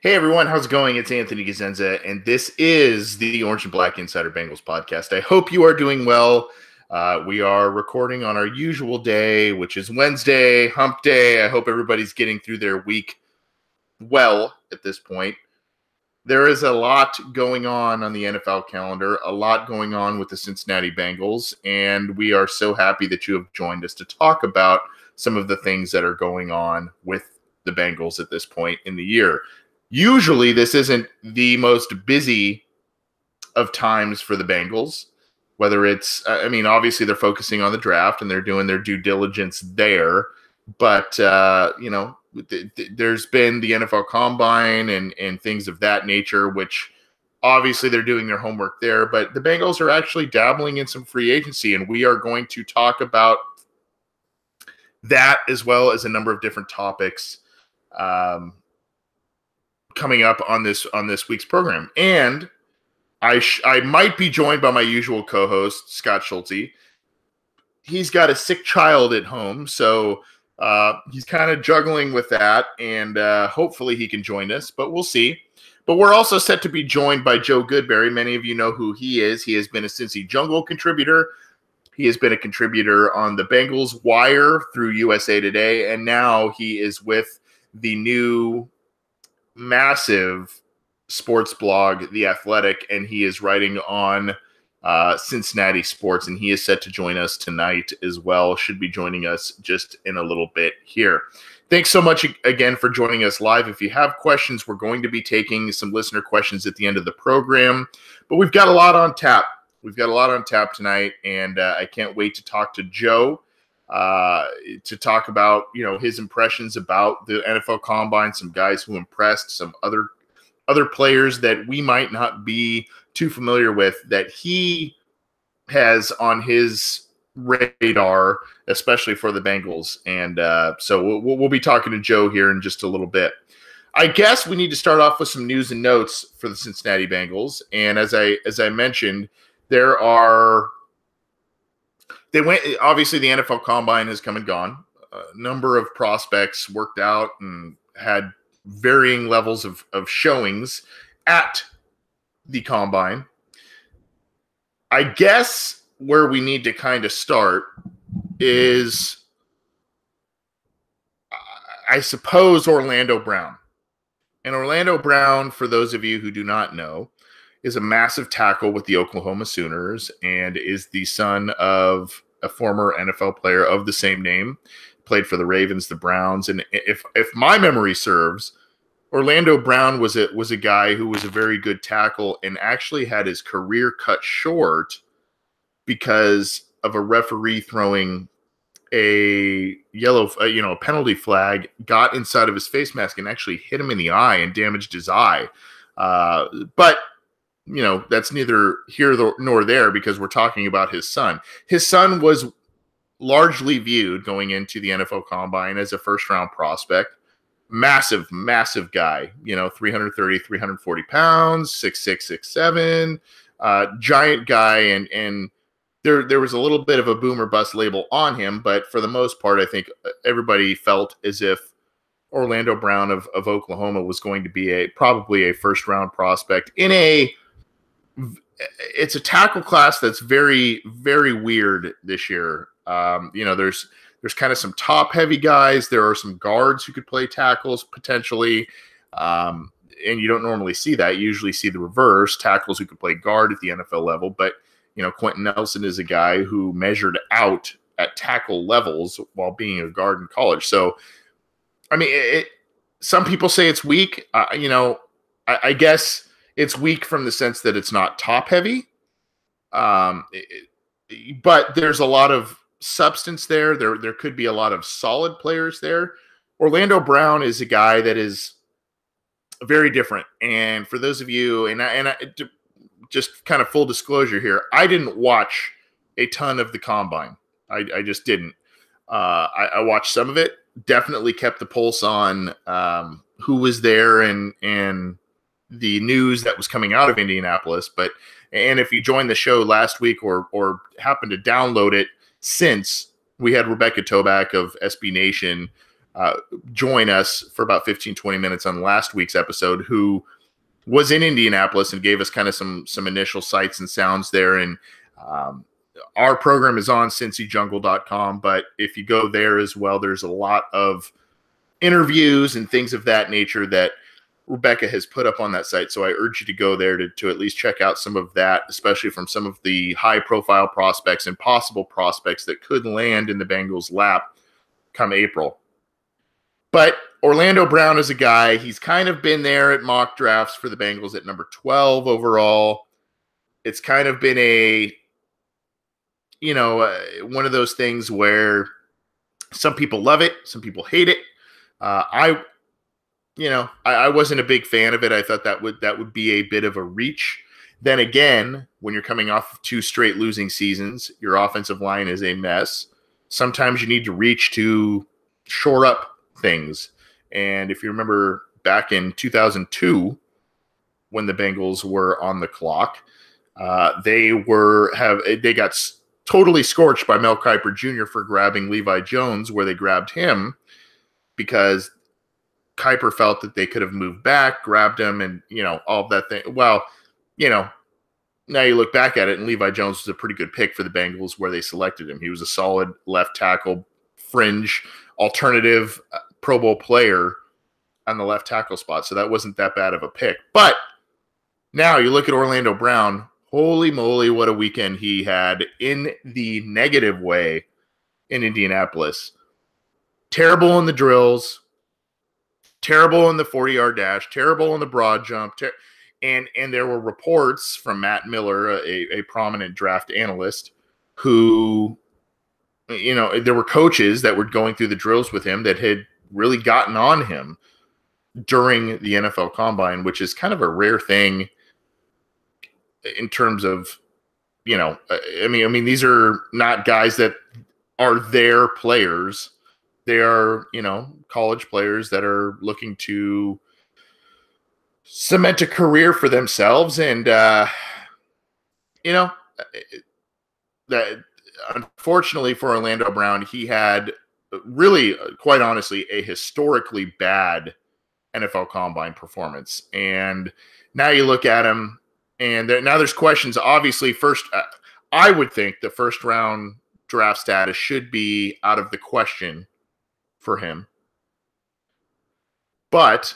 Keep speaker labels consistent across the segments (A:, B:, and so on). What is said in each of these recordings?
A: Hey everyone, how's it going? It's Anthony Gazenza, and this is the Orange and Black Insider Bengals podcast. I hope you are doing well. We are recording on our usual day, which is Wednesday, hump day. I hope everybody's getting through their week well at this point. There is a lot going on the NFL calendar, a lot going on with the Cincinnati Bengals, and we are so happy that you have joined us to talk about some of the things that are going on with the Bengals at this point in the year. Usually, this isn't the most busy of times for the Bengals, whether it's, obviously they're focusing on the draft and they're doing their due diligence there. But, there's been the NFL Combine and things of that nature, which obviously they're doing their homework there. But the Bengals are actually dabbling in some free agency, and we are going to talk about that as well as a number of different topics coming up on this week's program. And I might be joined by my usual co-host, Scott Schulte. He's got a sick child at home, so he's kind of juggling with that, and hopefully he can join us, but we'll see. But we're also set to be joined by Joe Goodberry. Many of you know who he is. He has been a Cincy Jungle contributor. He has been a contributor on the Bengals Wire through USA Today, and now he is with the new massive sports blog, The Athletic, and he is writing on Cincinnati sports, and he is set to join us tonight as well. Should be joining us just in a little bit here. Thanks so much again for joining us live. If you have questions, we're going to be taking some listener questions at the end of the program, but we've got a lot on tap. We've got a lot on tap tonight, and I can't wait to talk to Joe to talk about, his impressions about the NFL Combine, some guys who impressed, some other players that we might not be too familiar with that he has on his radar, especially for the Bengals. And so we'll be talking to Joe here in just a little bit. I guess we need to start off with some news and notes for the Cincinnati Bengals. And as I mentioned, obviously the NFL Combine has come and gone. A number of prospects worked out and had varying levels of showings at the Combine. I guess where we need to kind of start is, I suppose, Orlando Brown. And Orlando Brown, for those of you who do not know, is a massive tackle with the Oklahoma Sooners and is the son of a former NFL player of the same name, played for the Ravens, the Browns. And if my memory serves, Orlando Brown was a guy who was a very good tackle and actually had his career cut short because of a referee throwing a yellow, a penalty flag, got inside of his face mask and actually hit him in the eye and damaged his eye. But that's neither here nor there because we're talking about his son. His son was largely viewed going into the NFL Combine as a first-round prospect. Massive, massive guy, 330, 340 pounds, 6'6", 6'7", giant guy. And there was a little bit of a boomer bust label on him, but for the most part, I think everybody felt as if Orlando Brown of Oklahoma was going to be probably a first-round prospect it's a tackle class that's very, very weird this year. There's kind of some top-heavy guys. There are some guards who could play tackles potentially, and you don't normally see that. You usually see the reverse, tackles who could play guard at the NFL level. But, Quentin Nelson is a guy who measured out at tackle levels while being a guard in college. So, some people say it's weak. I guess it's weak from the sense that it's not top-heavy, but there's a lot of substance there. There could be a lot of solid players there. Orlando Brown is a guy that is very different. And for those of you, and I just kind of full disclosure here, I didn't watch a ton of the Combine. I just didn't. I watched some of it. Definitely kept the pulse on who was there and the news that was coming out of Indianapolis. And if you joined the show last week or happened to download it since, we had Rebecca Toback of SB Nation join us for about 15, 20 minutes on last week's episode, who was in Indianapolis and gave us kind of some initial sights and sounds there. And our program is on cincyjungle.com, but if you go there as well, there's a lot of interviews and things of that nature that Rebecca has put up on that site. So I urge you to go there to at least check out some of that, especially from some of the high-profile prospects and possible prospects that could land in the Bengals' lap come April. But Orlando Brown is a guy, he's kind of been there at mock drafts for the Bengals at number 12 overall. It's kind of been one of those things where some people love it, some people hate it. I wasn't a big fan of it. I thought that would be a bit of a reach. Then again, when you're coming off of 2 straight losing seasons, your offensive line is a mess. Sometimes you need to reach to shore up things. And if you remember back in 2002, when the Bengals were on the clock, they got totally scorched by Mel Kiper Jr. for grabbing Levi Jones, where they grabbed him because Kiper felt that they could have moved back, grabbed him, and all of that thing. Well, now you look back at it, and Levi Jones was a pretty good pick for the Bengals where they selected him. He was a solid left tackle, fringe, alternative Pro Bowl player on the left tackle spot. So that wasn't that bad of a pick. But now you look at Orlando Brown, holy moly, what a weekend he had in the negative way in Indianapolis. Terrible in the drills, terrible in the 40-yard dash, terrible in the broad jump. And there were reports from Matt Miller, a prominent draft analyst, who, there were coaches that were going through the drills with him that had really gotten on him during the NFL Combine, which is kind of a rare thing in terms of, these are not guys that are their players. They are, college players that are looking to cement a career for themselves. And, that unfortunately for Orlando Brown, he had really, quite honestly, a historically bad NFL Combine performance. And now you look at him, and now there's questions. Obviously, first, I would think the first round draft status should be out of the question for him. But,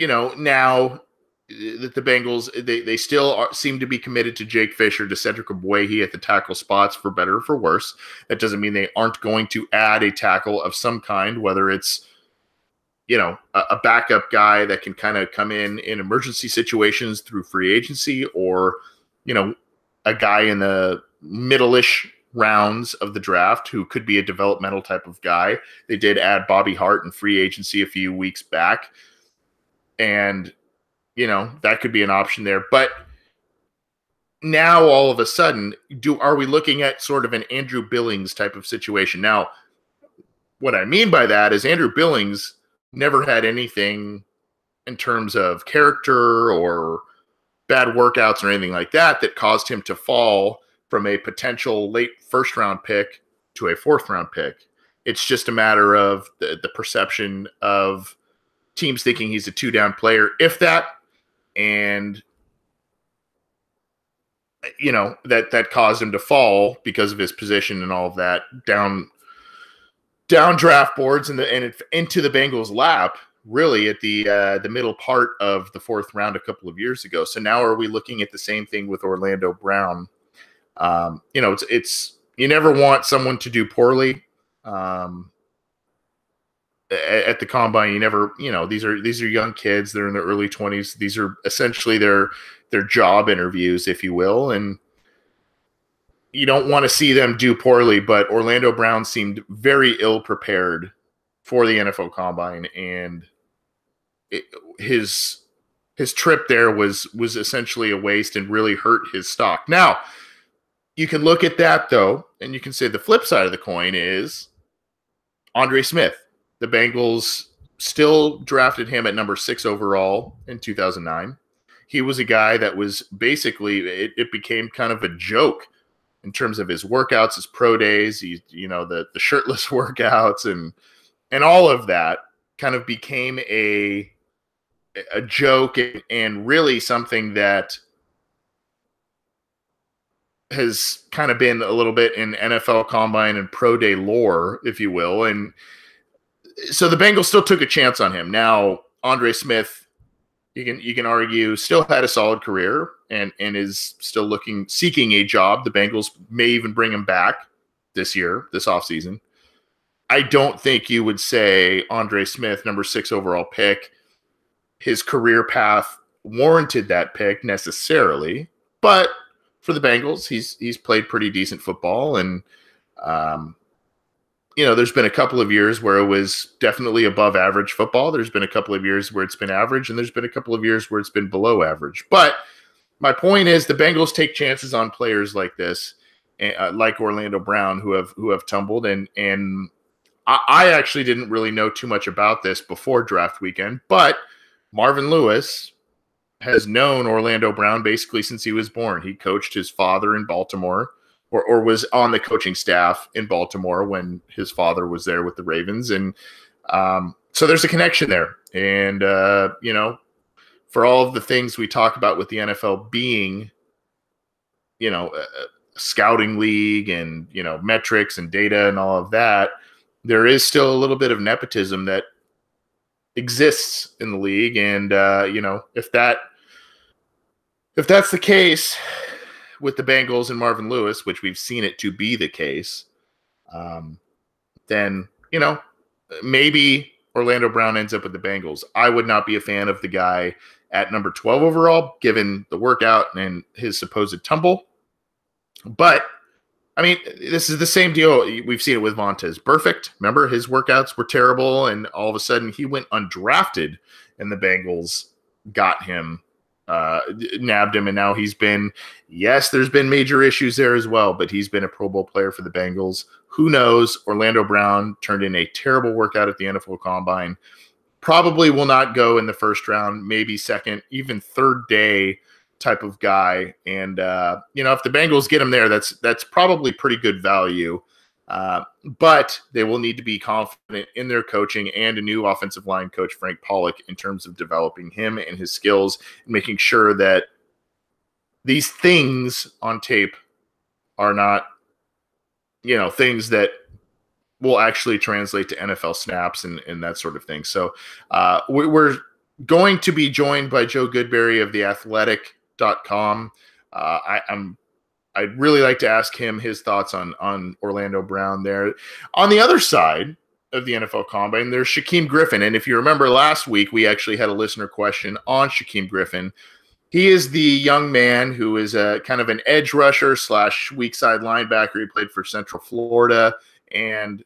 A: now that the Bengals, they still seem to be committed to Jake Fisher, to Cedric Ogbuehi at the tackle spots, for better or for worse. That doesn't mean they aren't going to add a tackle of some kind, whether it's, a backup guy that can kind of come in emergency situations through free agency, or, a guy in the middle-ish rounds of the draft who could be a developmental type of guy. They did add Bobby Hart in free agency a few weeks back, and that could be an option there. But now all of a sudden, are we looking at sort of an Andrew Billings type of situation? Now, what I mean by that is Andrew Billings never had anything in terms of character or bad workouts or anything like that caused him to fall from a potential late first-round pick to a fourth-round pick. It's just a matter of the perception of teams thinking he's a two-down player, if that, and that caused him to fall because of his position and all of that down draft boards and into the Bengals' lap, really at the middle part of the fourth round a couple of years ago. So now are we looking at the same thing with Orlando Brown? It's you never want someone to do poorly at the combine. You never, these are young kids. They're in their early 20s. These are essentially their job interviews, if you will. And you don't want to see them do poorly, but Orlando Brown seemed very ill prepared for the NFL Combine, and his trip there was essentially a waste and really hurt his stock. Now, you can look at that, though, and you can say the flip side of the coin is Andre Smith. The Bengals still drafted him at number 6 overall in 2009. He was a guy that was basically, it became kind of a joke in terms of his workouts, his pro days, the shirtless workouts, and And all of that kind of became a joke and really something that has kind of been a little bit in NFL Combine and Pro Day lore, if you will. And so the Bengals still took a chance on him. Now, Andre Smith, you can argue, still had a solid career and is still seeking a job. The Bengals may even bring him back this offseason. I don't think you would say Andre Smith, number 6 overall pick, his career path warranted that pick necessarily, but for the Bengals, he's played pretty decent football, and there's been a couple of years where it was definitely above average football. There's been a couple of years where it's been average, and there's been a couple of years where it's been below average. But my point is, the Bengals take chances on players like this, like Orlando Brown, who have tumbled, and I actually didn't really know too much about this before draft weekend, but Marvin Lewis has known Orlando Brown basically since he was born. He coached his father in Baltimore, or was on the coaching staff in Baltimore when his father was there with the Ravens. And so there's a connection there. And, for all of the things we talk about with the NFL being, a scouting league and, metrics and data and all of that, there is still a little bit of nepotism that exists in the league. And, if that's the case with the Bengals and Marvin Lewis, which we've seen it to be the case, then, maybe Orlando Brown ends up with the Bengals. I would not be a fan of the guy at number 12 overall, given the workout and his supposed tumble. But, this is the same deal. We've seen it with Vontaze Burfict. Remember, his workouts were terrible, and all of a sudden he went undrafted, and the Bengals got him, nabbed him, and now there's been major issues there as well, but he's been a Pro Bowl player for the Bengals. Who knows? Orlando Brown turned in a terrible workout at the NFL Combine. Probably will not go in the first round, maybe second, even third day type of guy. And, if the Bengals get him there, that's probably pretty good value. But they will need to be confident in their coaching and a new offensive line coach, Frank Pollock, in terms of developing him and his skills and making sure that these things on tape are not, things that will actually translate to NFL snaps and that sort of thing. So we're going to be joined by Joe Goodberry of theathletic.com. I'd really like to ask him his thoughts on Orlando Brown there. On the other side of the NFL Combine, there's Shaquem Griffin. And if you remember last week, we actually had a listener question on Shaquem Griffin. He is the young man who is a kind of an edge rusher / weak side linebacker. He played for Central Florida, and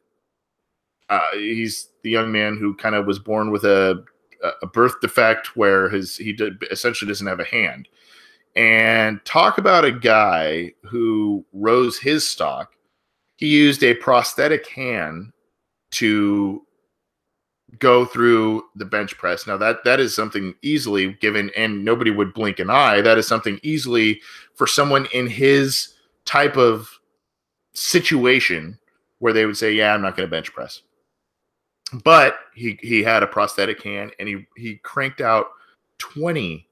A: he's the young man who kind of was born with a birth defect where he essentially doesn't have a hand. And talk about a guy who rose his stock. He used a prosthetic hand to go through the bench press. Now that is something easily given, and nobody would blink an eye. That is something easily for someone in his type of situation where they would say, yeah, I'm not going to bench press. But he had a prosthetic hand, and he cranked out 20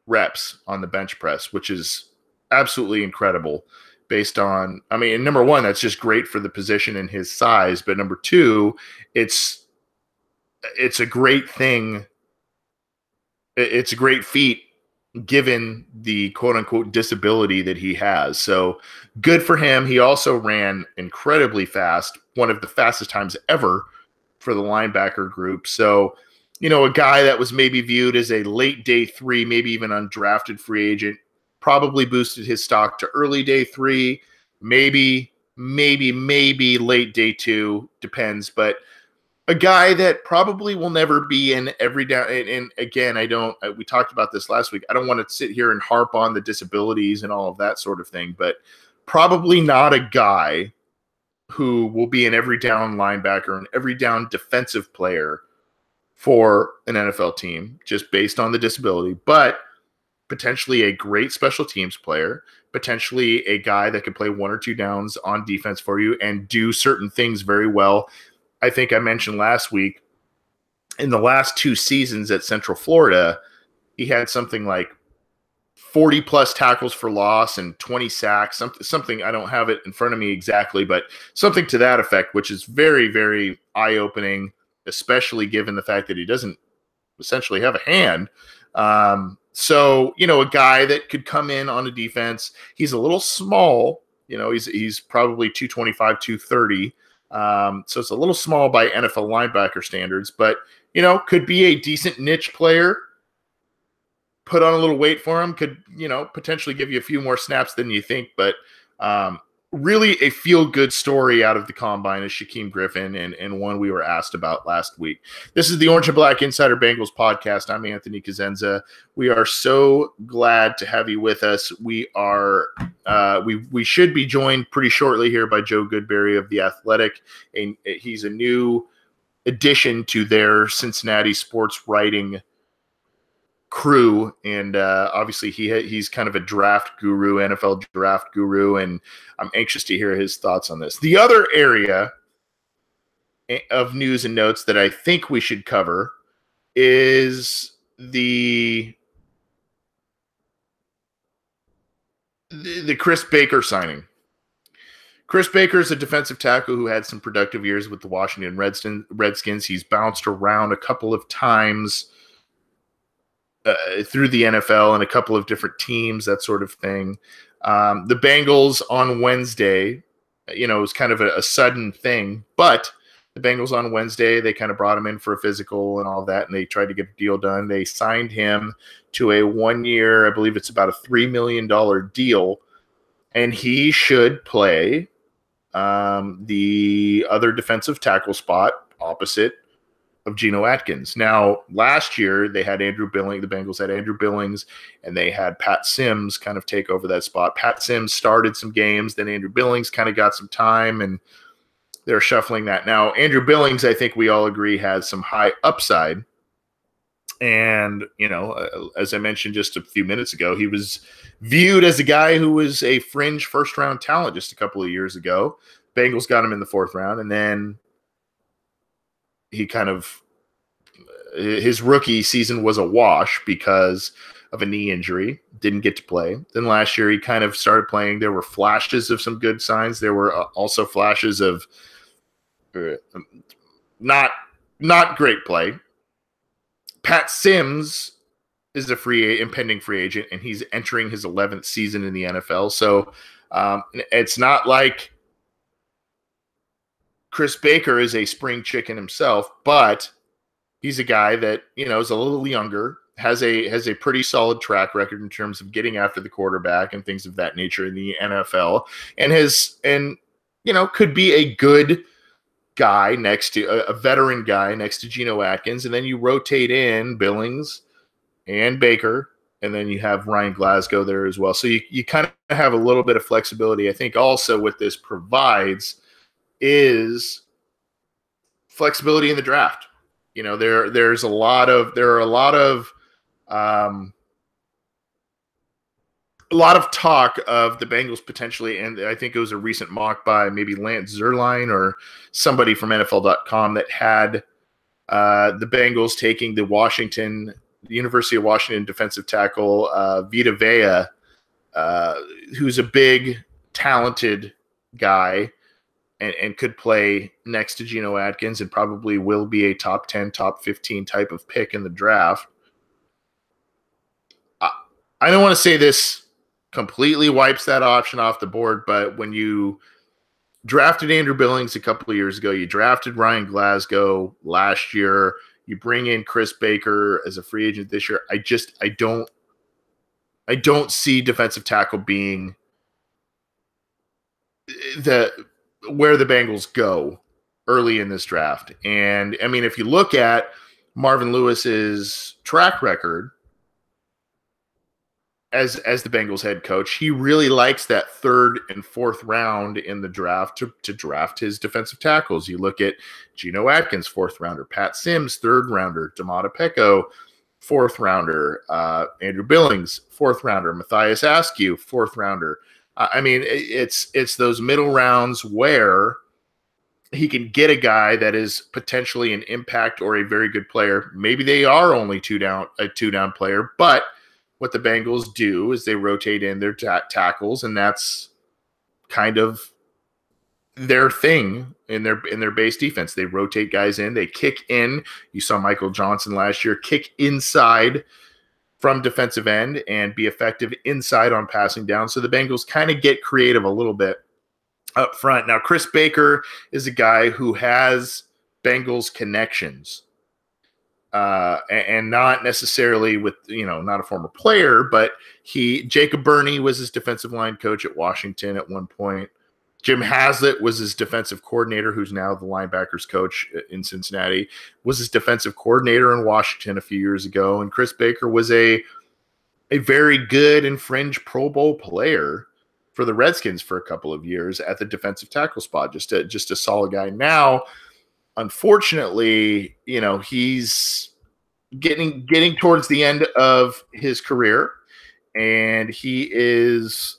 A: reps on the bench press, which is absolutely incredible based on, number one, that's just great for the position and his size. But number two, it's a great thing. It's a great feat given the quote unquote disability that he has. So good for him. He also ran incredibly fast, one of the fastest times ever for the linebacker group. So, a guy that was maybe viewed as a late day 3, maybe even undrafted free agent, probably boosted his stock to early day 3, maybe late day 2, depends. But a guy that probably will never be in every down. And again, we talked about this last week. I don't want to sit here and harp on the disabilities and all of that sort of thing, but probably not a guy who will be an every down linebacker and every down defensive player for an NFL team, just based on the disability, but potentially a great special teams player, potentially a guy that could play 1 or 2 downs on defense for you and do certain things very well. I think I mentioned last week, in the last 2 seasons at Central Florida, he had something like 40 plus tackles for loss and 20 sacks, something, I don't have it in front of me exactly, but something to that effect, which is very, very eye-opening, especially given the fact that he doesn't essentially have a hand. So, a guy that could come in on a defense. He's a little small, he's probably 225, 230. So it's a little small by NFL linebacker standards, but, could be a decent niche player. Put on a little weight for him, could, potentially give you a few more snaps than you think. But really a feel-good story out of the combine is Shaquem Griffin, and one we were asked about last week. This is the Orange and Black Insider Bengals podcast. I'm Anthony Cosenza. We are so glad to have you with us. We are we should be joined pretty shortly here by Joe Goodberry of The Athletic. And he's a new addition to their Cincinnati sports writing crew, and obviously he's kind of a draft guru, NFL draft guru, and I'm anxious to hear his thoughts on this. The other area of news and notes that I think we should cover is the Chris Baker signing. Chris Baker is a defensive tackle who had some productive years with the Washington Redskins. He's bounced around a couple of times through the NFL and a couple of different teams, that sort of thing. The Bengals on Wednesday, it was kind of a sudden thing, but the Bengals on Wednesday, they kind of brought him in for a physical and all that, and they tried to get a deal done. They signed him to a 1-year, I believe it's about a $3 million deal, and he should play the other defensive tackle spot opposite of Geno Atkins. Now, last year they had Andrew Billings. The Bengals had Andrew Billings, and they had Pat Sims kind of take over that spot. Pat Sims started some games, then Andrew Billings kind of got some time, and they're shuffling that. Now, Andrew Billings, I think we all agree, has some high upside. And, as I mentioned just a few minutes ago, he was viewed as a guy who was a fringe first-round talent just a couple of years ago. Bengals got him in the 4th round, and then he his rookie season was a wash because of a knee injury, didn't get to play. Then last year he kind of started playing. There were flashes of some good signs. There were also flashes of not great play. Pat Sims is a impending free agent, and he's entering his 11th season in the NFL. So it's not like Chris Baker is a spring chicken himself, but he's a guy that, is a little younger, has a pretty solid track record in terms of getting after the quarterback and things of that nature in the NFL, and could be a good guy next to a veteran guy next to Geno Atkins. And then you rotate in Billings and Baker, and then you have Ryan Glasgow there as well. So you kind of have a little bit of flexibility. I think also what this provides is flexibility in the draft. There are a lot of talk of the Bengals potentially, and I think it was a recent mock by maybe Lance Zierlein or somebody from NFL.com that had the Bengals taking the University of Washington defensive tackle Vita Vea, who's a big, talented guy, and could play next to Geno Atkins and probably will be a top 10, top 15 type of pick in the draft. I don't want to say this completely wipes that option off the board, but when you drafted Andrew Billings a couple of years ago, you drafted Ryan Glasgow last year, you bring in Chris Baker as a free agent this year, I don't see defensive tackle being where the Bengals go early in this draft. And I mean, if you look at Marvin Lewis's track record as the Bengals head coach, he really likes that 3rd and 4th round in the draft to draft his defensive tackles. You look at Geno Atkins, 4th rounder, Pat Sims, 3rd rounder, Domata Peko, 4th rounder, Andrew Billings, 4th rounder, Matthias Askew, 4th rounder. I mean, it's those middle rounds where he can get a guy that is potentially an impact or a very good player. Maybe they are only a two-down player, but what the Bengals do is they rotate in their tackles, and that's kind of their thing in their base defense. They rotate guys in, they kick in. You saw Michael Johnson last year kick inside from defensive end and be effective inside on passing down. So the Bengals kind of get creative a little bit up front. Now, Chris Baker is a guy who has Bengals connections, and not necessarily with, not a former player, but Jacob Burney was his defensive line coach at Washington at one point. Jim Haslett was his defensive coordinator, who's now the linebackers coach in Cincinnati, was his defensive coordinator in Washington a few years ago. And Chris Baker was a very good and fringe Pro Bowl player for the Redskins for a couple of years at the defensive tackle spot, just a solid guy. Now, unfortunately, he's getting towards the end of his career, and he is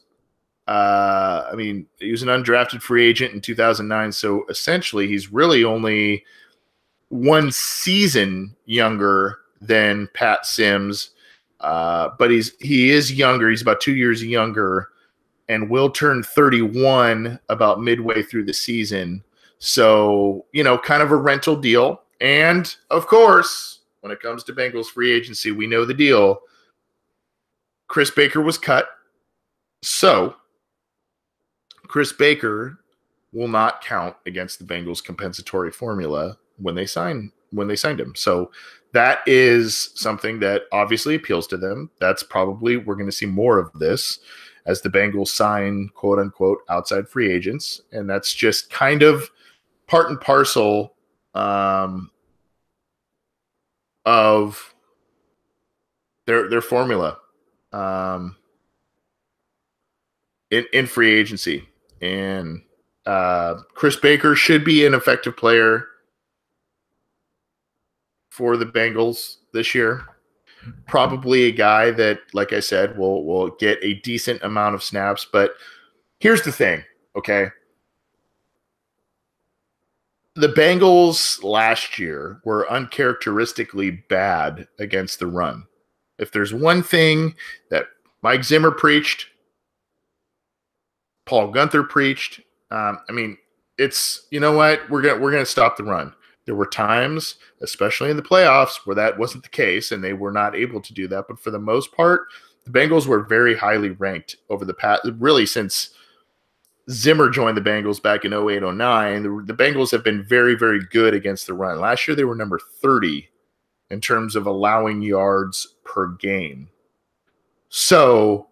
A: he was an undrafted free agent in 2009, so essentially he's really only one season younger than Pat Sims, but he is younger. He's about 2 years younger and will turn 31 about midway through the season. So, kind of a rental deal. And, of course, when it comes to Bengals free agency, we know the deal. Chris Baker was cut. So Chris Baker will not count against the Bengals compensatory formula when they signed him. So that is something that obviously appeals to them. That's probably, we're going to see more of this as the Bengals sign quote unquote outside free agents. And that's just kind of part and parcel of their formula in free agency. And Chris Baker should be an effective player for the Bengals this year. Probably a guy that, like I said, will get a decent amount of snaps. But here's the thing, okay? The Bengals last year were uncharacteristically bad against the run. If there's one thing that Mike Zimmer preached, Paul Guenther preached, it's, you know what, we're gonna stop the run. There were times, especially in the playoffs, where that wasn't the case, and they were not able to do that. But for the most part, the Bengals were very highly ranked over the past, really since Zimmer joined the Bengals back in 08-09. The Bengals have been very, very good against the run. Last year, they were number 30 in terms of allowing yards per game. So,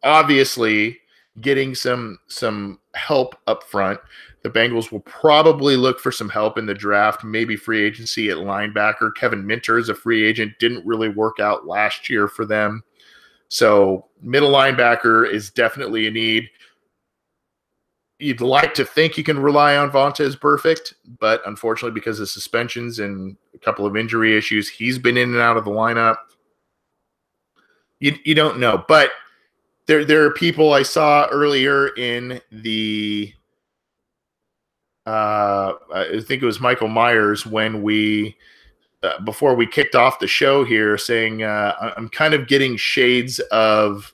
A: obviously, getting some help up front. The Bengals will probably look for some help in the draft, maybe free agency at linebacker. Kevin Minter is a free agent, didn't really work out last year for them. So middle linebacker is definitely a need. You'd like to think you can rely on Vontaze Burfict, but unfortunately, because of suspensions and a couple of injury issues, he's been in and out of the lineup. You don't know, but there are people I saw earlier in the I think it was Michael Myers when we before we kicked off the show here saying I'm kind of getting shades of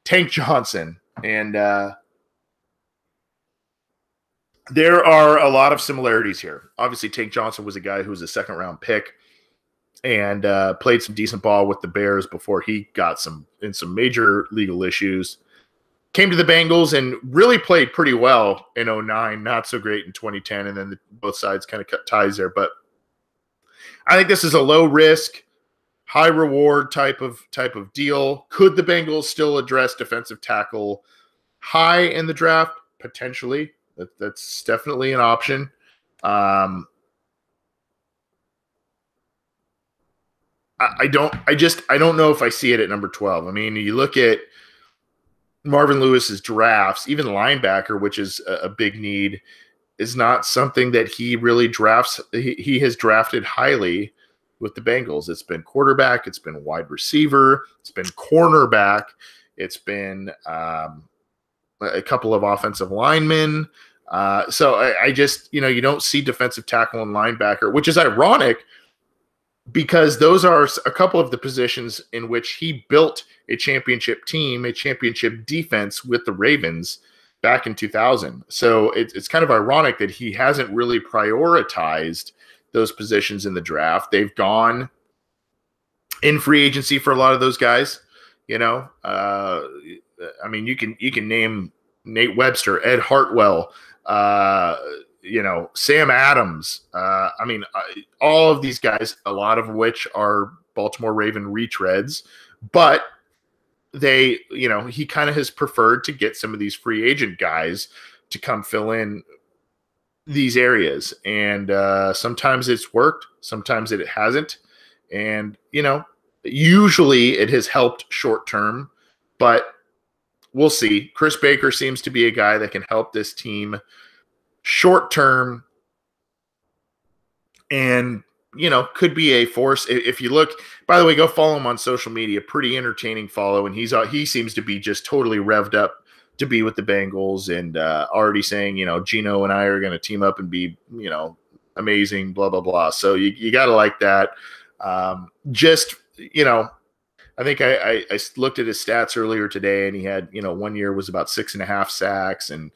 A: Tank Johnson, and there are a lot of similarities here. Obviously, Tank Johnson was a guy who was a second-round pick and played some decent ball with the Bears before he got in some major legal issues. Came to the Bengals and really played pretty well in 09, not so great in 2010, and then both sides kind of cut ties there. But I think this is a low-risk, high-reward type of deal. Could the Bengals still address defensive tackle high in the draft? Potentially. That's definitely an option. I don't know if I see it at number 12. I mean, you look at Marvin Lewis's drafts, even linebacker, which is a big need, is not something that he really drafts. He has drafted highly with the Bengals. It's been quarterback, it's been wide receiver, it's been cornerback, it's been a couple of offensive linemen. So I just, you don't see defensive tackle and linebacker, which is ironic because those are a couple of the positions in which he built a championship team, a championship defense with the Ravens back in 2000. So it's kind of ironic that he hasn't really prioritized those positions in the draft. They've gone in free agency for a lot of those guys. I mean, you can name Nate Webster, Ed Hartwell, Sam Adams. All of these guys, a lot of which are Baltimore Raven retreads, but they, he kind of has preferred to get some of these free agent guys to come fill in these areas. And sometimes it's worked, sometimes it hasn't. And, usually it has helped short term, but we'll see. Chris Baker seems to be a guy that can help this team short term and, could be a force. If you look, by the way, go follow him on social media. Pretty entertaining follow. And he seems to be just totally revved up to be with the Bengals and already saying, Gino and I are going to team up and be, amazing, blah, blah, blah. So you got to like that. I think I looked at his stats earlier today and he had, 1 year was about 6.5 sacks. And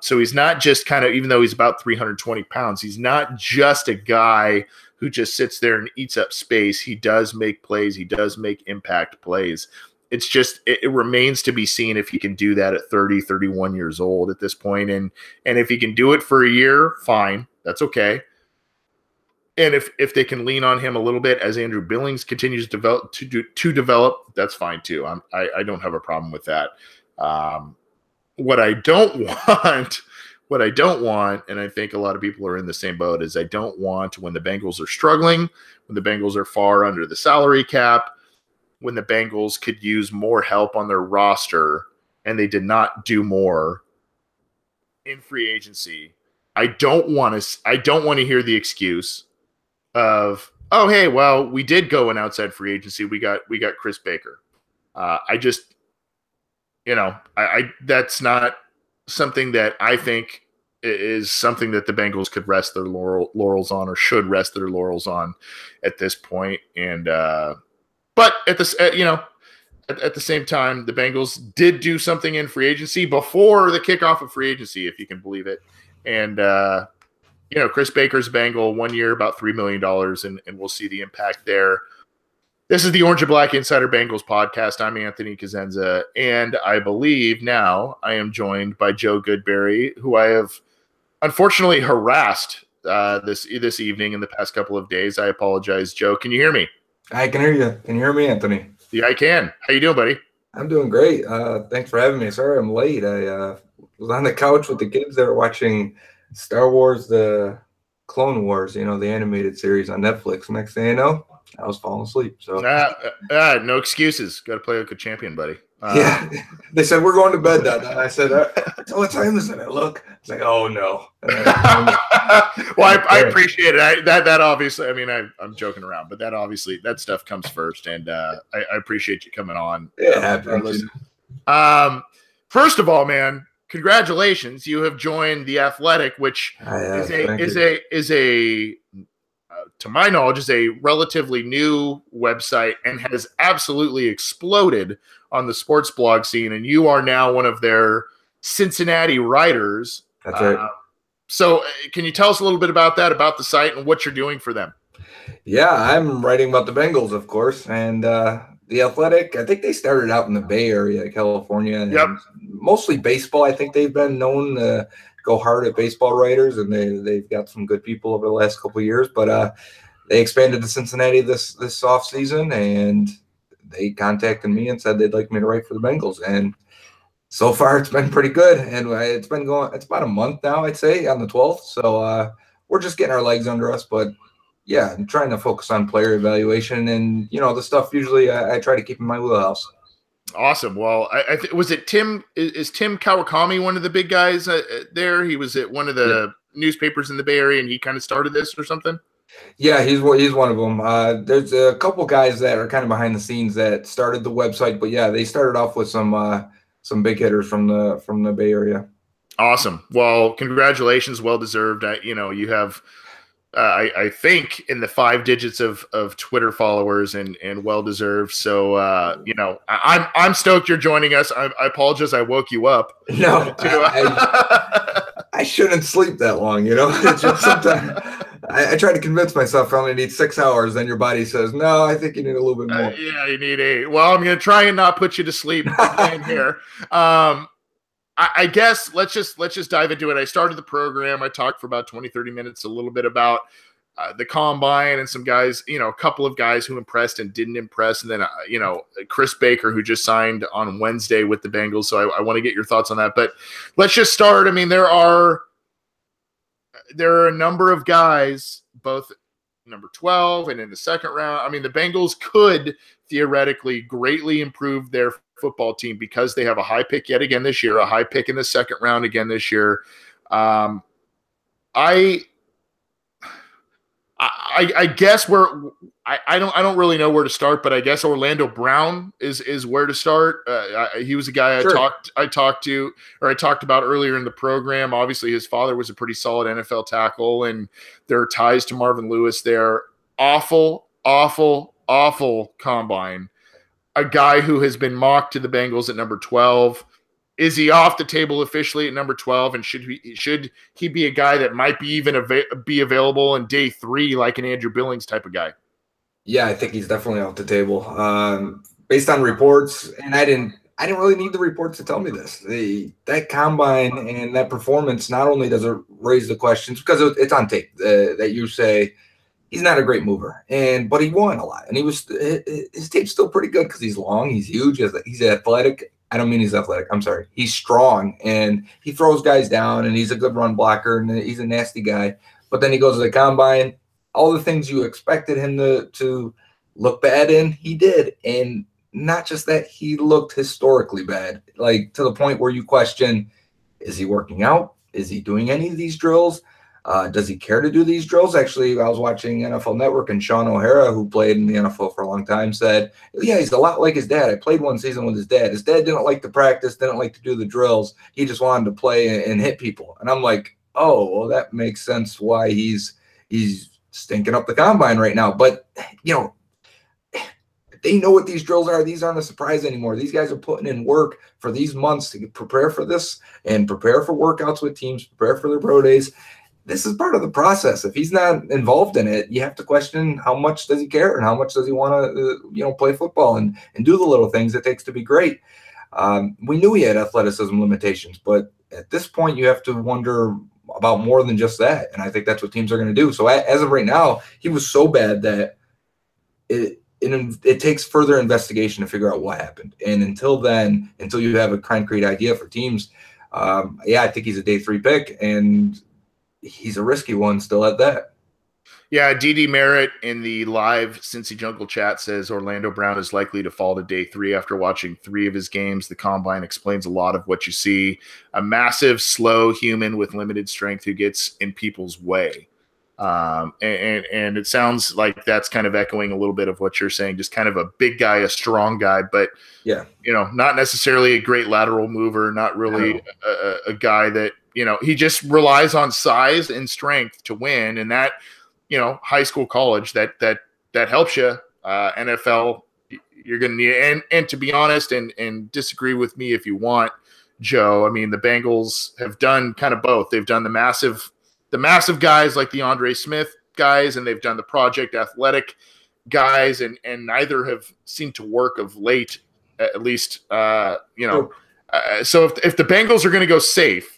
A: so he's not just kind of, even though he's about 320 pounds, he's not just a guy who just sits there and eats up space. He does make plays. He does make impact plays. It's just, it remains to be seen if he can do that at 30, 31 years old at this point. And if he can do it for a year, fine. That's okay. And if they can lean on him a little bit as Andrew Billings continues to develop, that's fine too. I don't have a problem with that. What I don't want, and I think a lot of people are in the same boat, is I don't want when the Bengals are struggling, when the Bengals are far under the salary cap, when the Bengals could use more help on their roster and they did not do more in free agency. I don't want to hear the excuse of, oh, hey, well, we did go in outside free agency. We got Chris Baker. That's not something that I think is something that the Bengals could rest their laurels on or should rest their laurels on at this point. And, but at the same time, the Bengals did do something in free agency before the kickoff of free agency, if you can believe it. And, Chris Baker's Bengal 1 year, about $3 million, and we'll see the impact there. This is the Orange and Black Insider Bengals podcast. I'm Anthony Cosenza, and I believe now I am joined by Joe Goodberry, who I have unfortunately harassed this evening in the past couple of days. I apologize, Joe. Can you hear me?
B: I can hear you. Can you hear me, Anthony?
A: Yeah, I can. How you doing, buddy?
B: I'm doing great. Thanks for having me. Sorry I'm late. I was on the couch with the kids there watching Star Wars, the Clone Wars, the animated series on Netflix. Next thing you know, I was falling asleep. So
A: no excuses. Got to play like a champion, buddy.
B: Yeah. They said, we're going to bed now. And I said, what time is it? I look. It's like, oh, no.
A: Well, I appreciate it. That obviously, I'm joking around, but that stuff comes first. And I appreciate you coming on.
B: Yeah.
A: First of all, man, congratulations. You have joined The Athletic, which is a to my knowledge, is a relatively new website and has absolutely exploded on the sports blog scene. And you are now one of their Cincinnati writers.
B: That's right.
A: So can you tell us a little bit about that, about the site and what you're doing for them?
B: Yeah, I'm writing about the Bengals, of course. And The Athletic, I think they started out in the Bay Area, California. And
A: yep.
B: Mostly baseball. I think they've been known to go hard at baseball writers, and they've got some good people over the last couple of years. But they expanded to Cincinnati this off season, and they contacted me and said they'd like me to write for the Bengals. And so far, it's been pretty good. And it's been going. It's about a month now, I'd say, on the 12th. So we're just getting our legs under us. But yeah, I'm trying to focus on player evaluation, and the stuff usually I try to keep in my wheelhouse.
A: Awesome. Well, was it Tim? Is Tim Kawakami one of the big guys there? He was at one of the newspapers in the Bay Area, and he kind of started this or something.
B: Yeah, he's one of them. There's a couple guys that are kind of behind the scenes that started the website, but yeah, they started off with some some big hitters from the Bay Area.
A: Awesome. Well, congratulations. Well deserved. You have, I think, in the 5 digits of Twitter followers, and well deserved. So, I'm stoked you're joining us. I apologize. I woke you up.
B: No, I shouldn't sleep that long. It's just sometimes I try to convince myself I only need 6 hours. Then your body says, no, I think you need a little bit more.
A: Yeah, you need 8. Well, I'm going to try and not put you to sleep again here. I guess let's just dive into it. I started the program. I talked for about 20, 30 minutes, a little bit about the combine and some guys, a couple of guys who impressed and didn't impress. And then, Chris Baker, who just signed on Wednesday with the Bengals. So I want to get your thoughts on that. But let's just start. I mean, there are a number of guys, both number 12 and in the second round. I mean, the Bengals could theoretically greatly improve their football team because they have a high pick yet again this year, a high pick in the second round again this year. I guess I don't really know where to start, but I guess Orlando Brown is where to start. He was a guy
B: Sure.
A: I talked about earlier in the program. Obviously, his father was a pretty solid NFL tackle, and there are ties to Marvin Lewis there. Awful combine. A guy who has been mocked to the Bengals at number 12. Is he off the table officially at number 12? And should he be a guy that might be even be available in day 3, like an Andrew Billings type of guy?
B: Yeah, I think he's definitely off the table. Based on reports, and I didn't really need the reports to tell me this. That combine and that performance, not only does it raise the questions because it's on tape that you say he's not a great mover, but he won a lot, and his tape's still pretty good because he's long, he's huge, he's athletic. I don't mean he's athletic. I'm sorry. He's strong, and he throws guys down, and he's a good run blocker, and he's a nasty guy. But then he goes to the combine. All the things you expected him to look bad in, he did. And not just that, he looked historically bad, like to the point where you question, is he working out? Is he doing any of these drills? Does he care to do these drills? Actually, I was watching NFL Network, and Sean O'Hara, who played in the NFL for a long time, said, yeah, he's a lot like his dad. I played one season with his dad. His dad didn't like to practice, didn't like to do the drills. He just wanted to play and hit people. And I'm like, oh, well, that makes sense why he's stinking up the combine right now. But, they know what these drills are. These aren't a surprise anymore. These guys are putting in work for these months to prepare for this and prepare for workouts with teams, prepare for their pro days. This is part of the process. If he's not involved in it, you have to question how much does he care and how much does he want to, play football and do the little things it takes to be great. We knew he had athleticism limitations, but at this point, you have to wonder about more than just that. And I think that's what teams are going to do. So as of right now, he was so bad that it takes further investigation to figure out what happened. And until then, until you have a concrete idea for teams, I think he's a day 3 pick, and he's a risky one still at that.
A: Yeah, DD Merritt in the live Cincy Jungle chat says Orlando Brown is likely to fall to day 3 after watching 3 of his games. The combine explains a lot of what you see. A massive, slow human with limited strength who gets in people's way. And it sounds like that's kind of echoing a little bit of what you're saying, just kind of a big guy, a strong guy, but
B: yeah,
A: not necessarily a great lateral mover, not really a guy that, he just relies on size and strength to win. And that, high school, college, that helps you. NFL, you're going to need, and to be honest, and disagree with me if you want, Joe, I mean, the Bengals have done kind of both. They've done the massive guys like the Andre Smith guys, and they've done the project athletic guys, and neither have seemed to work of late, at least, so if the Bengals are going to go safe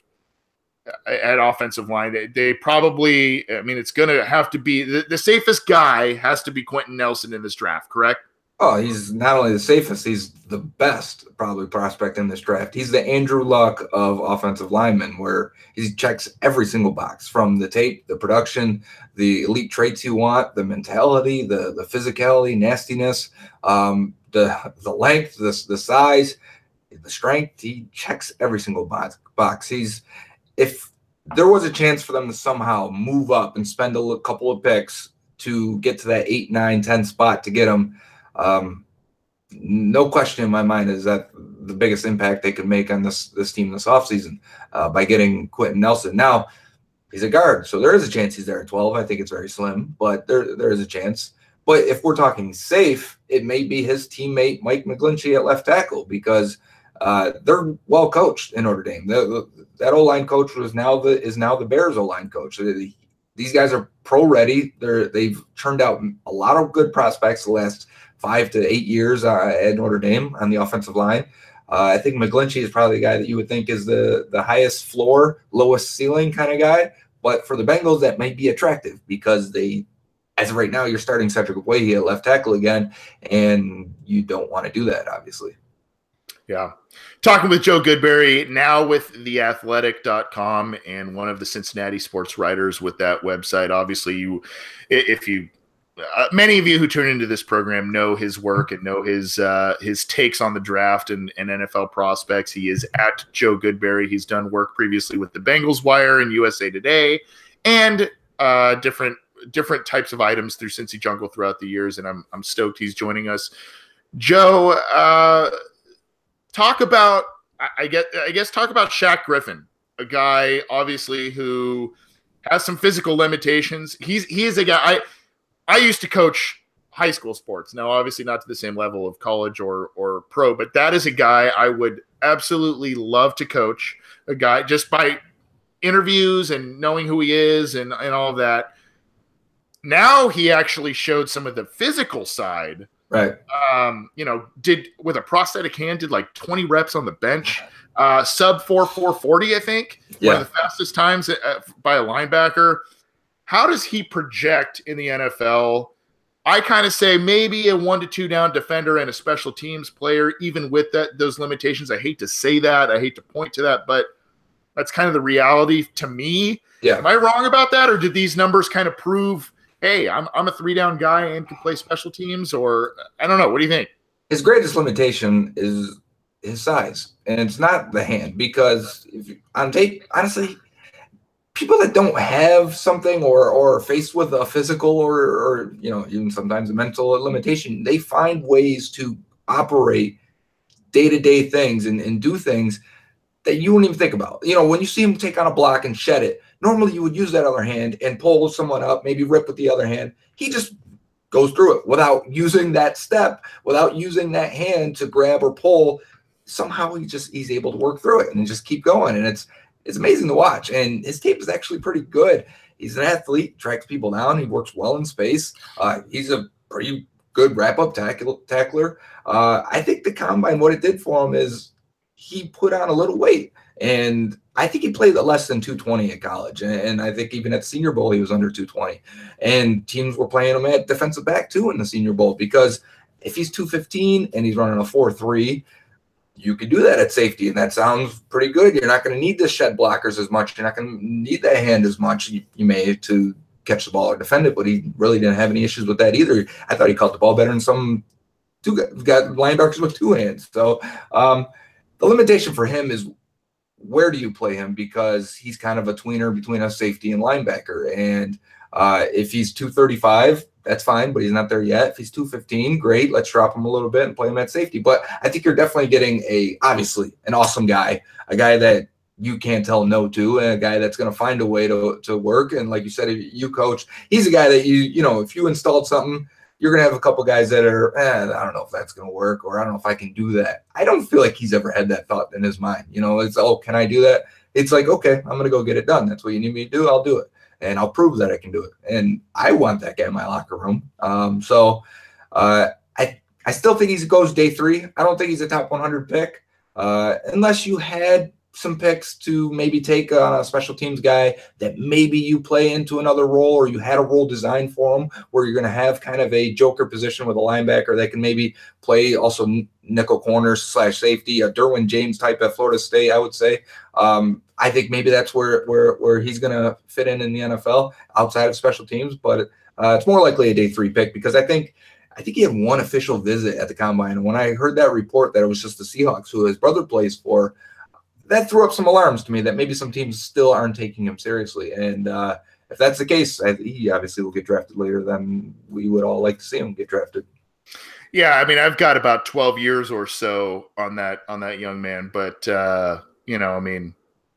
A: at offensive line, they probably, I mean, it's going to have to be the safest guy has to be Quentin Nelson in this draft, correct?
B: Oh, he's not only the safest, he's the best probably prospect in this draft. He's the Andrew Luck of offensive linemen, where he checks every single box from the tape, the production, the elite traits you want, the mentality, the physicality, nastiness, the length, the size, the strength. He checks every single box. If there was a chance for them to somehow move up and spend a couple of picks to get to that 8, 9, 10 spot to get him, no question in my mind is that the biggest impact they could make on this team this offseason by getting Quentin Nelson. Now, he's a guard, so there is a chance he's there at 12. I think it's very slim, but there is a chance. But if we're talking safe, it may be his teammate Mike McGlinchey at left tackle, because they're well coached in Notre Dame. That O-line coach is now the Bears O-line coach. These guys are pro ready. They've turned out a lot of good prospects the last 5 to 8 years at Notre Dame on the offensive line. I think McGlinchey is probably the guy that you would think is the highest floor, lowest ceiling kind of guy. But for the Bengals, that might be attractive because as of right now, you're starting Cedric Ogbuehi at left tackle again, and you don't want to do that, obviously.
A: Yeah. Talking with Joe Goodberry, now with theathletic.com and one of the Cincinnati sports writers with that website. Obviously, many of you who tune into this program know his work and know his takes on the draft and NFL prospects. He is at Joe Goodberry. He's done work previously with the Bengals Wire and USA Today, and different types of items through Cincy Jungle throughout the years. And I'm stoked he's joining us. Joe, talk about Shaq Griffin, a guy obviously who has some physical limitations. He is a guy. I used to coach high school sports. Now, obviously not to the same level of college or pro, but that is a guy I would absolutely love to coach, a guy just by interviews and knowing who he is and all of that. Now he actually showed some of the physical side.
B: Right.
A: Did with a prosthetic hand, did like 20 reps on the bench, sub 4.40, I think.
B: Yeah.
A: One of the fastest times by a linebacker. How does he project in the NFL? I kind of say maybe a 1 to 2 down defender and a special teams player, even with those limitations. I hate to say that. I hate to point to that, but that's kind of the reality to me.
B: Yeah.
A: Am I wrong about that? Or did these numbers kind of prove, hey, I'm a 3-down guy and can play special teams? Or I don't know. What do you think?
B: His greatest limitation is his size, and it's not the hand, because on tape, honestly, people that don't have something or are faced with a physical or even sometimes a mental limitation, they find ways to operate day-to-day things and do things that you wouldn't even think about. When you see him take on a block and shed it, normally you would use that other hand and pull someone up, maybe rip with the other hand. He just goes through it without using that step, without using that hand to grab or pull. Somehow he's able to work through it and just keep going. And it's amazing to watch. And his tape is actually pretty good. He's an athlete, tracks people down. He works well in space. He's a pretty good wrap-up tackler. I think the combine, what it did for him is he put on a little weight. And I think he played at less than 220 at college. And I think even at Senior Bowl, he was under 220. And teams were playing him at defensive back, too, in the Senior Bowl. Because if he's 215 and he's running a 4.3, you can do that at safety, and that sounds pretty good. You're not going to need the shed blockers as much. You're not going to need that hand as much. You may to catch the ball or defend it, but he really didn't have any issues with that either. I thought he caught the ball better than some got linebackers with 2 hands. So the limitation for him is, where do you play him? Because he's kind of a tweener between a safety and linebacker. And if he's 235, that's fine, but he's not there yet. If he's 215, great. Let's drop him a little bit and play him at safety. But I think you're definitely getting obviously an awesome guy, a guy that you can't tell no to, and a guy that's going to find a way to work. And like you said, you coach, he's a guy that if you installed something, you're going to have a couple guys that are, I don't know if that's going to work, or I don't know if I can do that. I don't feel like he's ever had that thought in his mind. It's, oh, can I do that? It's like, okay, I'm going to go get it done. That's what you need me to do. I'll do it. And I'll prove that I can do it. And I want that guy in my locker room. So I still think he goes day 3. I don't think he's a top 100 pick, unless you had some picks to maybe take on a special teams guy that maybe you play into another role, or you had a role designed for him where you're going to have kind of a joker position with a linebacker that can maybe play also nickel corner / safety, a Derwin James type at Florida State, I would say. I think maybe that's where he's going to fit in the NFL outside of special teams, but it's more likely a day 3 pick, because I think he had one official visit at the combine. And when I heard that report that it was just the Seahawks, who his brother plays for, that threw up some alarms to me that maybe some teams still aren't taking him seriously. And if that's the case, he obviously will get drafted later than we would all like to see him get drafted.
A: Yeah, I mean, I've got about 12 years or so on that young man, but I mean,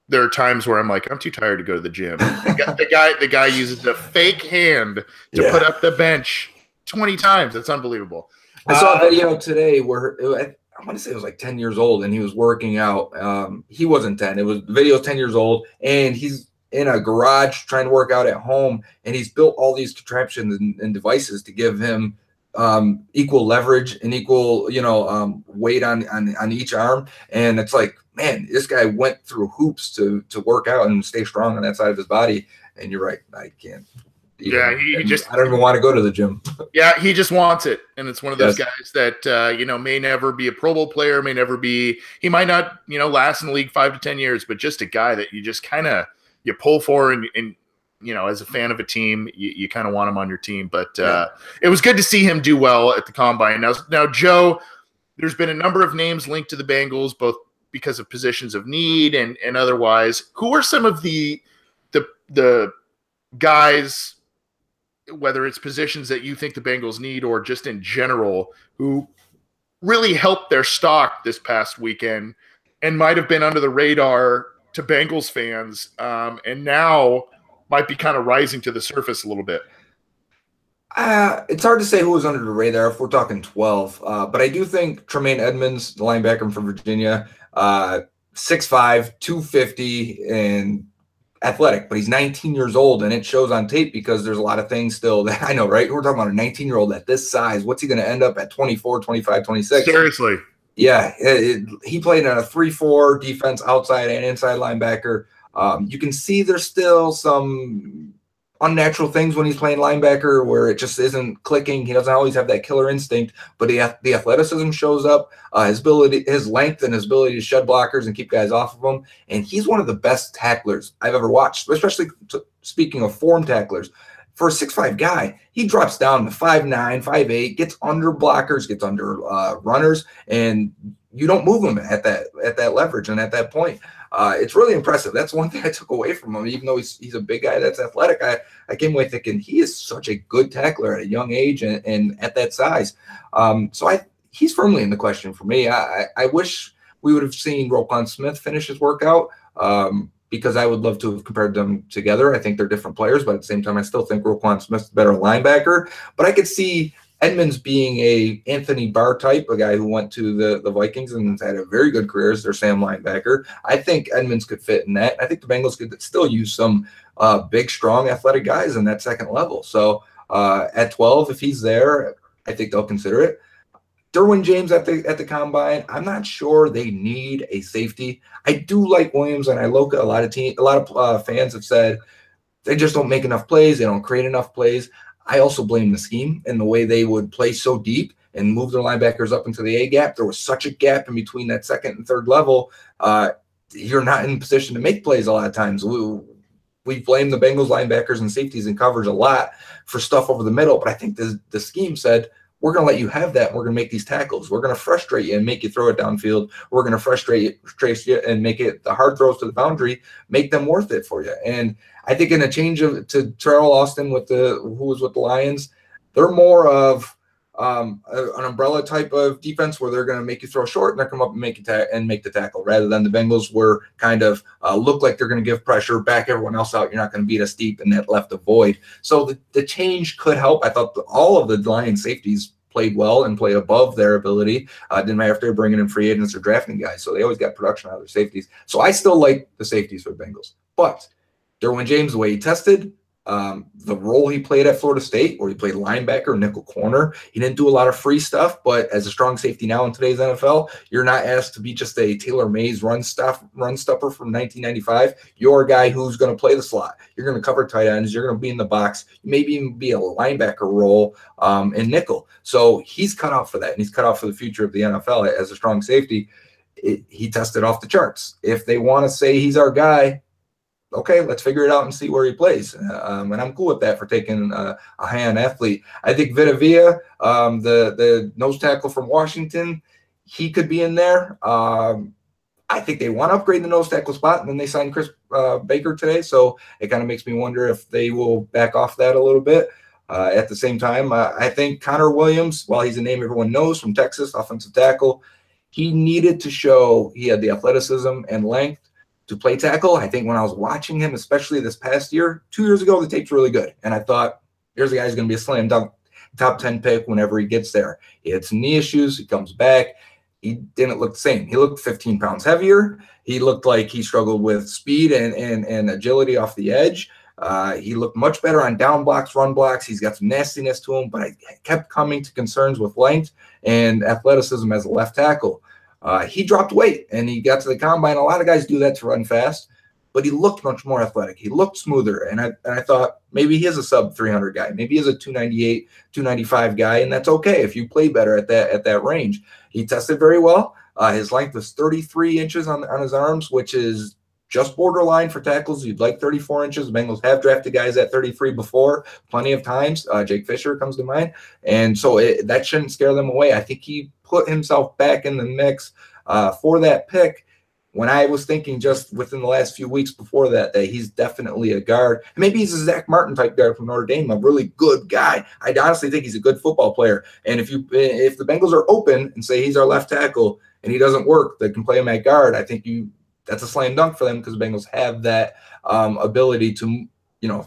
A: there are times where I'm like, I'm too tired to go to the gym. The guy uses a fake hand to put
B: Yeah.
A: up the bench 20 times. That's unbelievable.
B: I saw a video today where I want to say it was like 10 years old, and he was working out. He wasn't 10. It was the video 10 years old, and he's in a garage trying to work out at home, and he's built all these contraptions and devices to give him equal leverage and equal, weight on each arm. And it's like, man, this guy went through hoops to work out and stay strong on that side of his body. And you're right, I can't.
A: Yeah,
B: I don't even want to go to the gym.
A: Yeah, he just wants it, and it's one of those guys that may never be a Pro Bowl player, may never be. He might not last in the league 5 to 10 years, but just a guy that you just kind of you pull for, and as a fan of a team, you kind of want him on your team. But it was good to see him do well at the combine. Now, Joe, there's been a number of names linked to the Bengals, both because of positions of need and otherwise. Who are some of the guys, whether it's positions that you think the Bengals need or just in general, who really helped their stock this past weekend and might have been under the radar to Bengals fans, and now might be kind of rising to the surface a little bit?
B: It's hard to say who was under the radar if we're talking 12, but I do think Tremaine Edmonds, the linebacker from Virginia, 6'5", 250, and athletic, but he's 19 years old, and it shows on tape because there's a lot of things still that I know, right? We're talking about a 19-year-old at this size. What's he going to end up at 24, 25, 26?
A: Seriously.
B: Yeah, he played in a 3-4 defense, outside and inside linebacker. You can see there's still some unnatural things when he's playing linebacker where it just isn't clicking. He doesn't always have that killer instinct, but the athleticism shows up, his length and his ability to shed blockers and keep guys off of him. And he's one of the best tacklers I've ever watched, especially speaking of form tacklers. For a 6'5" guy, he drops down to 5'9", 5'8", gets under blockers, gets under runners, and you don't move him at that leverage and at that point. It's really impressive. That's one thing I took away from him. Even though he's a big guy that's athletic, I came away thinking he is such a good tackler at a young age and at that size. He's firmly in the question for me. I wish we would have seen Roquan Smith finish his workout because I would love to have compared them together. I think they're different players, but at the same time, I still think Roquan Smith's a better linebacker. But I could see Edmonds being a Anthony Barr type, a guy who went to the Vikings and had a very good career as their Sam linebacker. I think Edmonds could fit in that. I think the Bengals could still use some big, strong, athletic guys in that second level. So at 12, if he's there, I think they'll consider it. Derwin James at the combine, I'm not sure they need a safety. I do like Williams and Iloka. A lot of fans have said they just don't make enough plays. They don't create enough plays. I also blame the scheme and the way they would play so deep and move their linebackers up into the A gap. There was such a gap in between that second and third level. You're not in position to make plays a lot of times. We blame the Bengals linebackers and safeties and coverage a lot for stuff over the middle, but I think the scheme said, we're going to let you have that. And we're going to make these tackles. We're going to frustrate you and make you throw it downfield. We're going to frustrate you and make it the hard throws to the boundary, make them worth it for you. And I think in a change to Terrell Austin who was with the Lions, they're more of an umbrella type of defense where they're going to make you throw short and they're come up and make the tackle, rather than the Bengals were kind of look like they're going to give pressure, back everyone else out. You're not going to beat us deep, and that left a void. So the change could help. I thought all of the Lions safeties played well and played above their ability. Didn't matter if they're bringing in free agents or drafting guys. So they always got production out of their safeties. So I still like the safeties for the Bengals. But Derwin James, the way he tested, the role he played at Florida State, where he played linebacker, nickel corner, he didn't do a lot of free stuff. But as a strong safety now in today's NFL, you're not asked to be just a Taylor Mays run stopper from 1995. You're a guy who's going to play the slot. You're going to cover tight ends. You're going to be in the box. Maybe even be a linebacker role in nickel. So he's cut out for that, and he's cut out for the future of the NFL as a strong safety. He tested off the charts. If they want to say he's our guy, okay, let's figure it out and see where he plays. And I'm cool with that for taking a high-end athlete. I think Vita Vea, the nose tackle from Washington, he could be in there. I think they want to upgrade the nose tackle spot, and then they signed Chris Baker today. So it kind of makes me wonder if they will back off that a little bit. At the same time, I think Connor Williams, while he's a name everyone knows from Texas, offensive tackle, he needed to show he had the athleticism and length to play tackle. I think when I was watching him, especially this past year, 2 years ago, the tape's really good. And I thought, here's a guy who's going to be a slam dunk top 10 pick whenever he gets there. He had some knee issues. He comes back. He didn't look the same. He looked 15 pounds heavier. He looked like he struggled with speed and agility off the edge. He looked much better on down blocks, run blocks. He's got some nastiness to him, but I kept coming to concerns with length and athleticism as a left tackle. He dropped weight, and he got to the combine. A lot of guys do that to run fast, but he looked much more athletic. He looked smoother, and I thought maybe he is a sub 300 guy. Maybe he is a 298, 295 guy, and that's okay if you play better at that range. He tested very well. His length was 33 inches on his arms, which is just borderline for tackles. You'd like 34 inches. The Bengals have drafted guys at 33 before, plenty of times. Jake Fisher comes to mind. And so that shouldn't scare them away. I think he put himself back in the mix for that pick when I was thinking just within the last few weeks before that he's definitely a guard. And maybe he's a Zach Martin type guard from Notre Dame, a really good guy. I honestly think he's a good football player. And if the Bengals are open and say he's our left tackle and he doesn't work, they can play him at guard. I think that's a slam dunk for them because the Bengals have that ability to,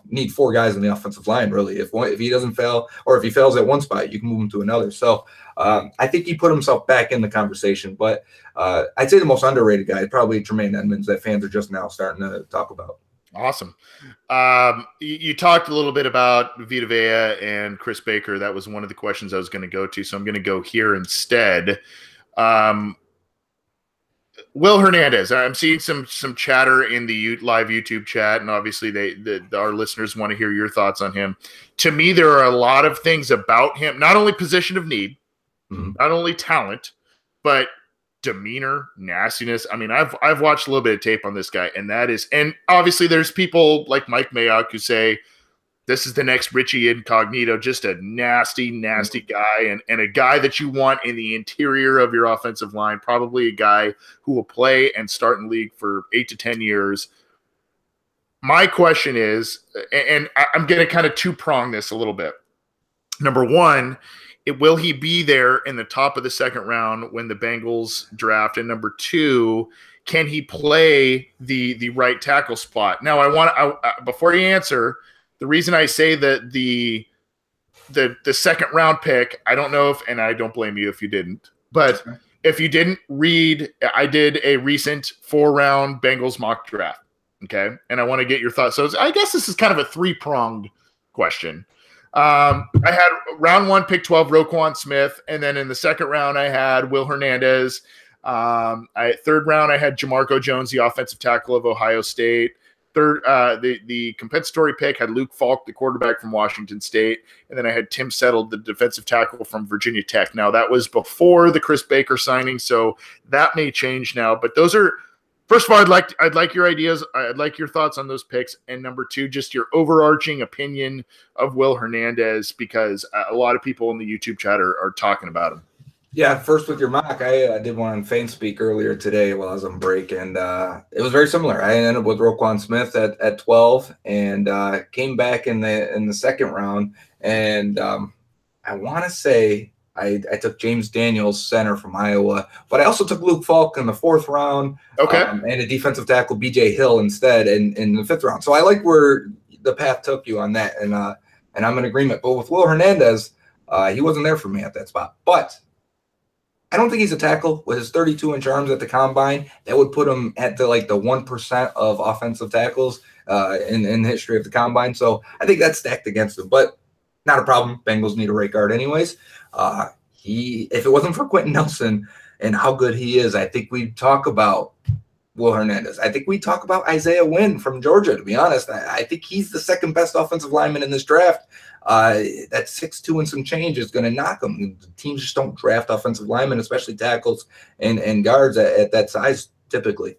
B: need four guys on the offensive line, really. If he doesn't fail, or if he fails at one spot, you can move him to another. So I think he put himself back in the conversation. But I'd say the most underrated guy is probably Tremaine Edmonds that fans are just now starting to talk about.
A: Awesome. You talked a little bit about Vita Vea and Chris Baker. That was one of the questions I was going to go to, so I'm going to go here instead. Will Hernandez, I'm seeing some chatter in the live YouTube chat, and obviously our listeners want to hear your thoughts on him. To me, there are a lot of things about him, not only position of need, not only talent, but demeanor, nastiness. I mean, I've watched a little bit of tape on this guy, and obviously there's people like Mike Mayock who say this is the next Richie Incognito, just a nasty, nasty guy, and a guy that you want in the interior of your offensive line, probably a guy who will play and start in the league for 8 to 10 years. My question is, and I'm going to kind of two-prong this a little bit. Number one, will he be there in the top of the second round when the Bengals draft? And number two, can he play the right tackle spot? Now, before you answer, the reason I say that the second round pick, I don't know if, and I don't blame you if you didn't, but if you didn't read, I did a recent 4-round Bengals mock draft. Okay. And I want to get your thoughts. So I guess this is kind of a 3-pronged question. I had round 1, pick 12, Roquan Smith. And then in the second round, I had Will Hernandez. Third round, I had Jamarco Jones, the offensive tackle of Ohio State. Third, the compensatory pick had Luke Falk, the quarterback from Washington State, and then I had Tim Settle, the defensive tackle from Virginia Tech. Now, that was before the Chris Baker signing, so that may change now. But those are, first of all, I'd like your ideas. I'd like your thoughts on those picks, and number two, just your overarching opinion of Will Hernandez, because a lot of people in the YouTube chat are talking about him.
B: Yeah, first with your mock, I did one on FaneSpeak earlier today while I was on break, and it was very similar. I ended up with Roquan Smith at 12, and came back in the second round, and I want to say I took James Daniels, center from Iowa, but I also took Luke Falk in the 4th round, and a defensive tackle, B.J. Hill, instead in the 5th round. So I like where the path took you on that, and I'm in agreement. But with Will Hernandez, he wasn't there for me at that spot, but I don't think he's a tackle with his 32-inch arms at the combine. That would put him at the 1% of offensive tackles in the history of the combine. So I think that's stacked against him, but not a problem. Bengals need a right guard anyways. If it wasn't for Quentin Nelson and how good he is, I think we'd talk about Will Hernandez. I think we talk about Isaiah Wynn from Georgia, to be honest. I think he's the second best offensive lineman in this draft. That 6'2" and some change is going to knock him. The teams just don't draft offensive linemen, especially tackles and guards at that size typically.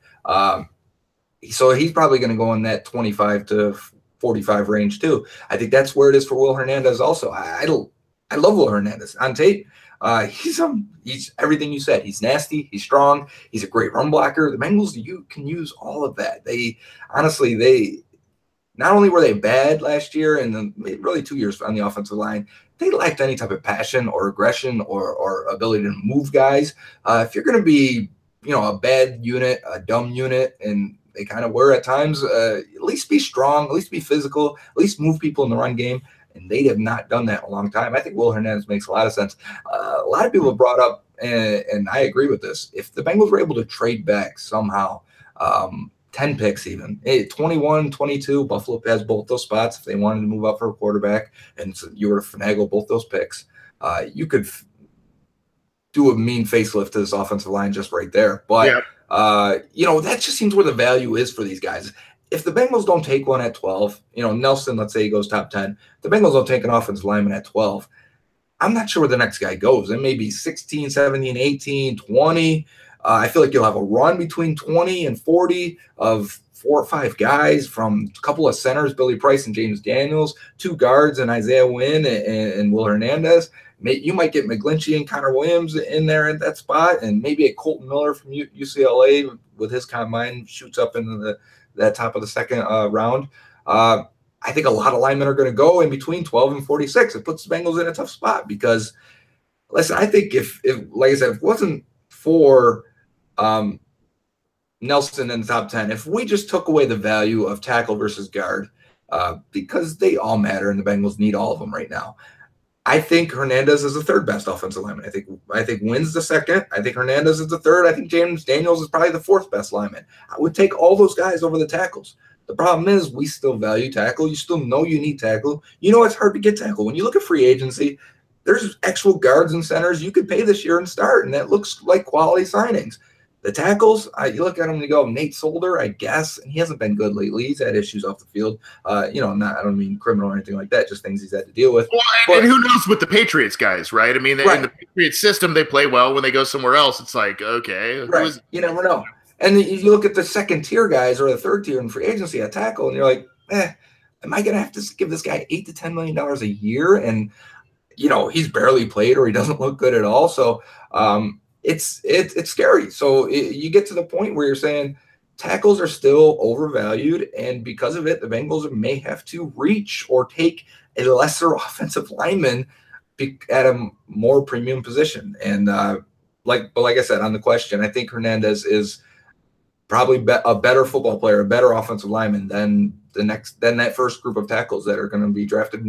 B: So he's probably going to go in that 25 to 45 range too. I think that's where it is for Will Hernandez also. I love Will Hernandez on tape. He's everything you said. He's nasty. He's strong. He's a great run blocker. The Bengals, you can use all of that. They not only were they bad last year and then really 2 years on the offensive line, they lacked any type of passion or aggression or ability to move guys. If you're going to be, a bad unit, a dumb unit, and they kind of were at times, at least be strong, at least be physical, at least move people in the run game. And they have not done that in a long time. I think Will Hernandez makes a lot of sense. A lot of people have brought up, and I agree with this, if the Bengals were able to trade back somehow, 10 picks even, 21, 22, Buffalo has both those spots if they wanted to move up for a quarterback, and so you were to finagle both those picks, you could do a mean facelift to this offensive line just right there. But, that just seems where the value is for these guys. If the Bengals don't take one at 12, Nelson, let's say he goes top 10, the Bengals don't take an offensive lineman at 12, I'm not sure where the next guy goes. It may be 16, 17, 18, 20. I feel like you'll have a run between 20 and 40 of 4 or 5 guys, from a couple of centers, Billy Price and James Daniels, 2 guards and Isaiah Wynn and Will Hernandez. You might get McGlinchey and Connor Williams in there at that spot, and maybe a Colton Miller from UCLA with his combine shoots up into that top of the second round. I think a lot of linemen are going to go in between 12 and 46. It puts the Bengals in a tough spot because, listen, I think if like I said, if it wasn't for Nelson in the top 10, if we just took away the value of tackle versus guard, because they all matter and the Bengals need all of them right now, I think Hernandez is the third best offensive lineman. I think Wynn's the second. I think Hernandez is the third. I think James Daniels is probably the fourth best lineman. I would take all those guys over the tackles. The problem is we still value tackle. You still know you need tackle. It's hard to get tackle. When you look at free agency, there's actual guards and centers you could pay this year and start, and that looks like quality signings. The tackles, you look at them and you go, Nate Solder, I guess, and he hasn't been good lately. He's had issues off the field. I don't mean criminal or anything like that, just things he's had to deal with.
A: Well, and who knows with the Patriots guys, right? I mean, in the Patriots system, they play well. When they go somewhere else, it's like, okay.
B: Right. You never know. And if you look at the second tier guys or the third tier in free agency at tackle, and you're like, am I going to have to give this guy $8 to $10 million a year? And, he's barely played or he doesn't look good at all. So it's scary. So you get to the point where you're saying tackles are still overvalued. And because of it, the Bengals may have to reach or take a lesser offensive lineman at a more premium position. And like I said, on the question, I think Hernandez is probably a better football player, a better offensive lineman than that first group of tackles that are going to be drafted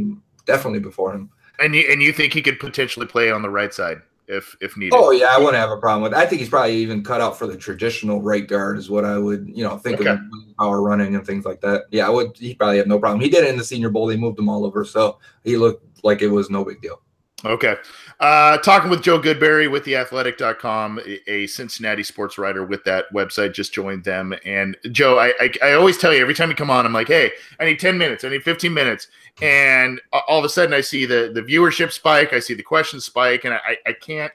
B: definitely before him.
A: And you think he could potentially play on the right side if needed?
B: Oh yeah, I wouldn't have a problem with it. I think he's probably even cut out for the traditional right guard is what I would think of power running and things like that. Yeah, he'd probably have no problem. He did it in the Senior Bowl. They moved him all over, so he looked like it was no big deal.
A: Okay. Talking with Joe Goodberry with theathletic.com, a Cincinnati sports writer with that website, just joined them. And Joe, I always tell you every time you come on, I'm like, hey, I need 10 minutes. I need 15 minutes. And all of a sudden I see the viewership spike. I see the questions spike, and I can't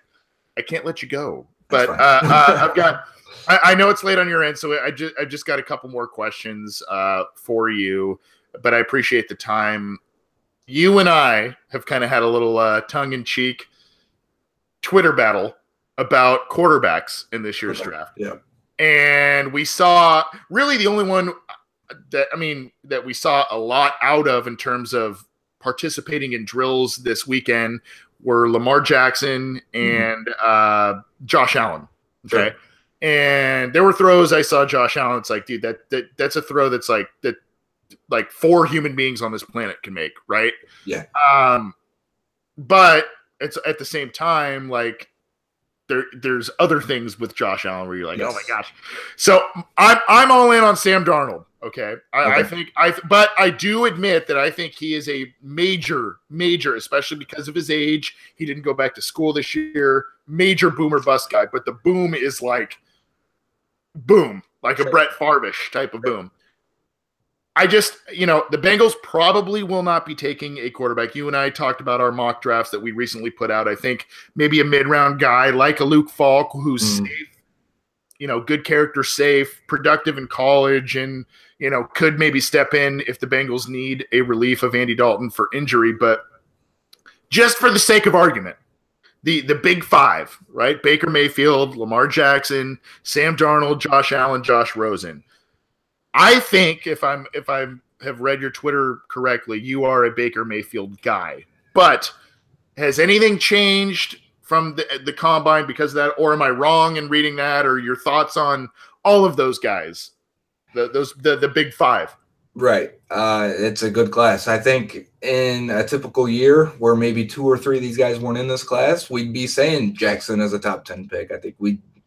A: let you go. But I know it's late on your end, so I just got a couple more questions for you, but I appreciate the time. You and I have kind of had a little tongue-in-cheek Twitter battle about quarterbacks in this year's draft.
B: Yeah.
A: And we saw really the only one that we saw a lot out of in terms of participating in drills this weekend were Lamar Jackson and Josh Allen. Okay. Sure. And there were throws I saw Josh Allen. It's like, dude, that's a throw that's like 4 human beings on this planet can make, right?
B: Yeah.
A: But it's at the same time, like there's other things with Josh Allen where you're like, oh my gosh. So I'm all in on Sam Darnold. Okay. But I do admit that I think he is a major, especially because of his age. He didn't go back to school this year. Major boomer bust guy, but the boom is like boom, like a Brett Favre-ish type of boom. I just, the Bengals probably will not be taking a quarterback. You and I talked about our mock drafts that we recently put out. I think maybe a mid-round guy like a Luke Falk who's safe, good character, safe, productive in college, and, could maybe step in if the Bengals need a relief of Andy Dalton for injury. But just for the sake of argument, the big 5, right? Baker Mayfield, Lamar Jackson, Sam Darnold, Josh Allen, Josh Rosen. I think if I'm have read your Twitter correctly, you are a Baker Mayfield guy. But has anything changed from the combine because of that, or am I wrong in reading that, or your thoughts on all of those guys, the big five?
B: Right. It's a good class. I think in a typical year where maybe 2 or 3 of these guys weren't in this class, we'd be saying Jackson is a top 10 pick. I think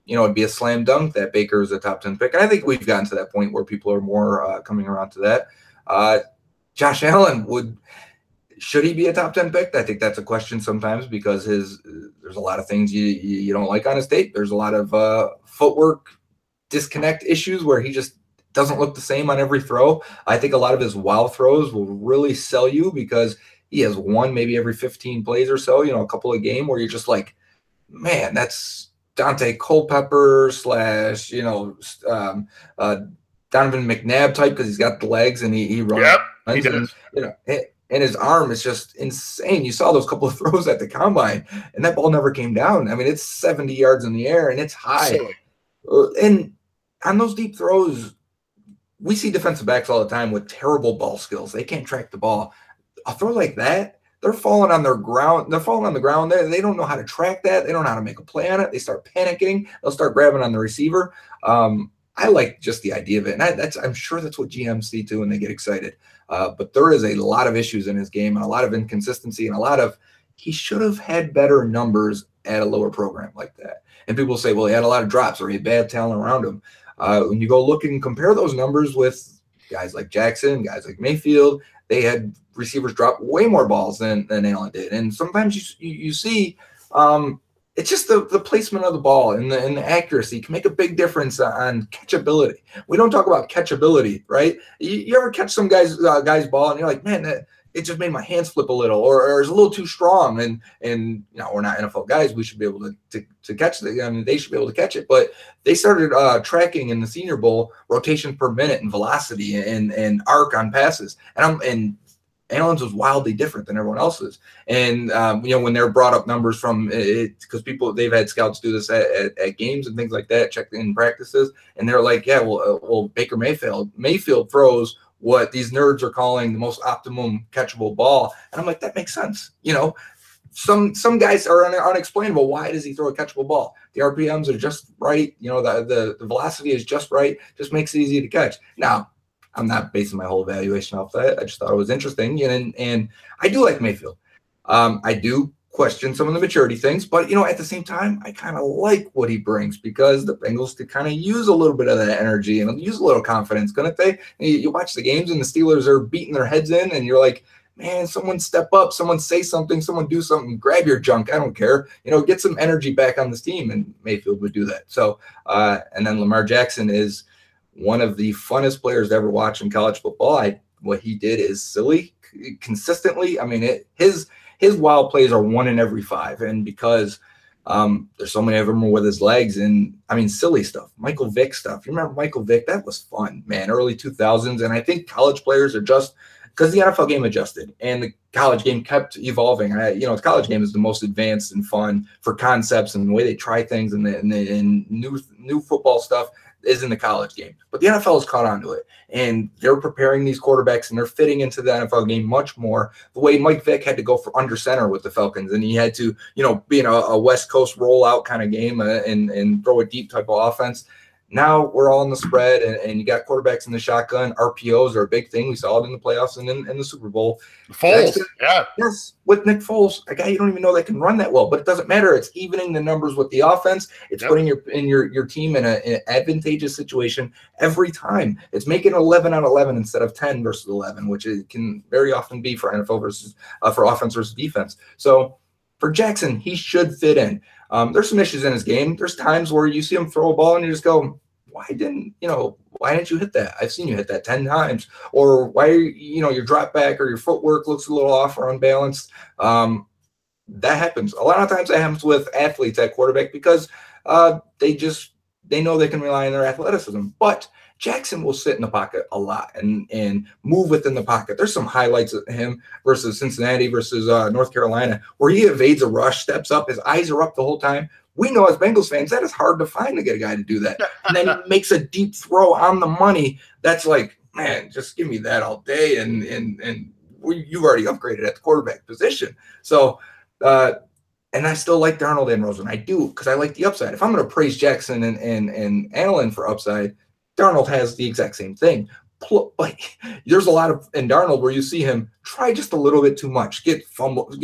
B: it'd be a slam dunk that Baker is a top 10 pick. And I think we've gotten to that point where people are more coming around to that. Josh Allen should he be a top 10 pick? I think that's a question sometimes because there's a lot of things you don't like on his tape. There's a lot of footwork disconnect issues where he just doesn't look the same on every throw. I think a lot of his wow throws will really sell you because he has one maybe every 15 plays or so, a couple of game where you're just like, man, that's Dante Culpepper / Donovan McNabb type because he's got the legs and he runs.
A: Yep, he does.
B: And his arm is just insane. You saw those couple of throws at the combine, and that ball never came down. I mean, it's 70 yards in the air, and it's high. And on those deep throws, we see defensive backs all the time with terrible ball skills. They can't track the ball. A throw like that, they're falling on their ground. They're falling on the ground there. They don't know how to track that. They don't know how to make a play on it. They start panicking. They'll start grabbing on the receiver. I like just the idea of it. And I'm sure that's what GMs see too, and they get excited. But there is a lot of issues in his game and a lot of inconsistency and he should have had better numbers at a lower program like that. And people say, well, he had a lot of drops or he had bad talent around him. When you go look and compare those numbers with guys like Jackson, guys like Mayfield, they had receivers drop way more balls than Allen did. And sometimes you see it's just the placement of the ball and the accuracy can make a big difference on catchability. We don't talk about catchability, right? You ever catch some guy's ball and you're like, man, it just made my hands flip a little, or it's a little too strong. And we're not NFL guys. We should be able to catch it. I mean, they should be able to catch it. But they started tracking in the Senior Bowl rotation per minute and velocity and arc on passes. And Allen's was wildly different than everyone else's. And, when they're brought up numbers from it, because they've had scouts do this at games and things like that, check in practices. And they're like, yeah, well, Baker Mayfield throws what these nerds are calling the most optimum catchable ball. And I'm like, that makes sense. Some guys are unexplainable. Why does he throw a catchable ball? The RPMs are just right. The velocity is just right. Just makes it easy to catch. Now, I'm not basing my whole evaluation off that. I just thought it was interesting. And I do like Mayfield. I do question some of the maturity things, but, at the same time, I kind of like what he brings because the Bengals could kind of use a little bit of that energy and use a little confidence, couldn't they? You watch the games and the Steelers are beating their heads in and you're like, man, someone step up, someone say something, someone do something, grab your junk. I don't care. Get some energy back on this team, and Mayfield would do that. So, and then Lamar Jackson is one of the funnest players to ever watch in college football. What he did is silly consistently. I mean, his wild plays are 1 in every 5. And because there's so many of them with his legs and silly stuff, Michael Vick stuff. You remember Michael Vick? That was fun, man. Early 2000s. And I think college players are just because the NFL game adjusted and the college game kept evolving. The college game is the most advanced and fun for concepts and the way they try things and new football stuff is in the college game. But the NFL has caught on to it, and they're preparing these quarterbacks, and they're fitting into the NFL game much more the way Mike Vick had to go for under center with the Falcons, and he had to, be in a West Coast rollout kind of game and throw a deep type of offense. Now we're all in the spread, and you got quarterbacks in the shotgun. RPOs are a big thing. We saw it in the playoffs and in the Super Bowl.
A: Foles, yeah.
B: Yes, with Nick Foles, a guy you don't even know that can run that well, but it doesn't matter. It's evening the numbers with the offense. It's putting your team in an advantageous situation every time. It's making 11 out of 11 instead of 10 versus 11, which it can very often be for NFL versus for offense versus defense. So for Jackson, he should fit in. There's some issues in his game. There's times where you see him throw a ball and you just go, why didn't you hit that? I've seen you hit that 10 times. Or why, your drop back or your footwork looks a little off or unbalanced. That happens. A lot of times that happens with athletes at quarterback because they know they can rely on their athleticism. But Jackson will sit in the pocket a lot and move within the pocket. There's some highlights of him versus Cincinnati versus North Carolina where he evades a rush, steps up, his eyes are up the whole time. We know as Bengals fans that is hard to find to get a guy to do that. And then he makes a deep throw on the money. That's like, man, just give me that all day. And you've already upgraded at the quarterback position. So, and I still like Darnold and Rosen. I do, because I like the upside. If I'm going to praise Jackson and Allen for upside, Darnold has the exact same thing. Like, there's a lot of in Darnold where you see him try just a little bit too much, get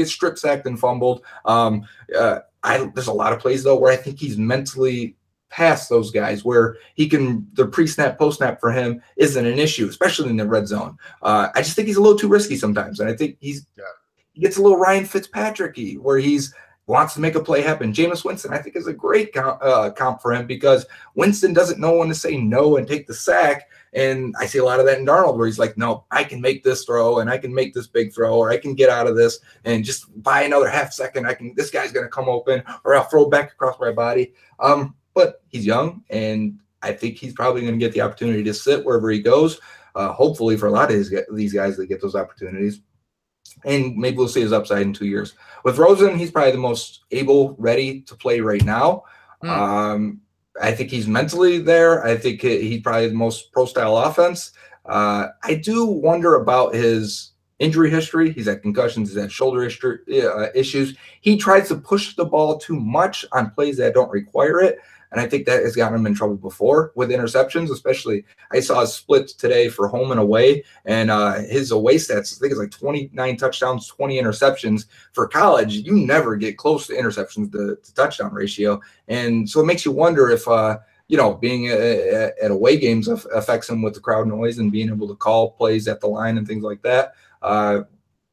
B: strip sacked and fumbled. There's a lot of plays though where I think he's mentally past those guys, where the pre-snap, post-snap for him isn't an issue, especially in the red zone. I just think he's a little too risky sometimes, and I think he gets a little Ryan Fitzpatrick-y, where he's wants to make a play happen. Jameis Winston, I think, is a great comp for him, because Winston doesn't know when to say no and take the sack. And I see a lot of that in Darnold, where he's like, no, I can make this throw, and I can make this big throw, or I can get out of this and just by another half second, this guy's going to come open, or I'll throw back across my body. But he's young, and I think he's probably going to get the opportunity to sit wherever he goes. Hopefully for a lot of these guys that get those opportunities. And maybe we'll see his upside in 2 years. With Rosen, he's probably the most ready to play right now. I think he's mentally there. I think he's probably the most pro-style offense. I do wonder about his injury history. He's had concussions. He's had shoulder issues. He tries to push the ball too much on plays that don't require it. And I think that has gotten him in trouble before with interceptions, especially. I saw his splits today for home and away, and his away stats, I think it's like 29 touchdowns, 20 interceptions. For college, you never get close to interceptions to touchdown ratio. And so it makes you wonder if, being at away games affects him with the crowd noise and being able to call plays at the line and things like that.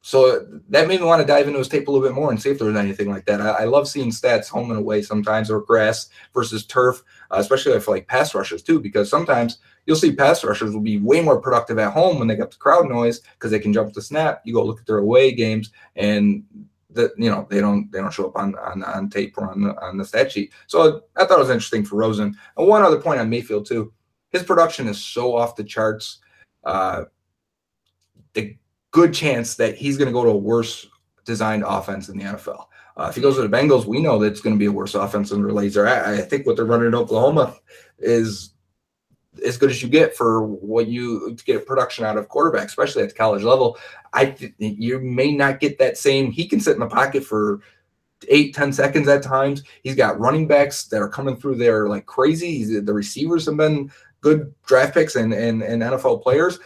B: So that made me want to dive into his tape a little bit more and see if there was anything like that. I love seeing stats home and away sometimes, or grass versus turf, especially for like pass rushers too, because sometimes you'll see pass rushers will be way more productive at home when they got the crowd noise because they can jump the snap. You go look at their away games, and they don't show up on tape or on the stat sheet. So I thought it was interesting for Rosen. And one other point on Mayfield too, his production is so off the charts. The good chance that he's going to go to a worse designed offense in the NFL. If he goes to the Bengals, we know that it's going to be a worse offense than the Laser. I think what they're running in Oklahoma is as good as you get for to get production out of quarterback, especially at the college level. You may not get that same. He can sit in the pocket for 8-10 seconds at times. He's got running backs that are coming through there like crazy. The receivers have been good draft picks and NFL players.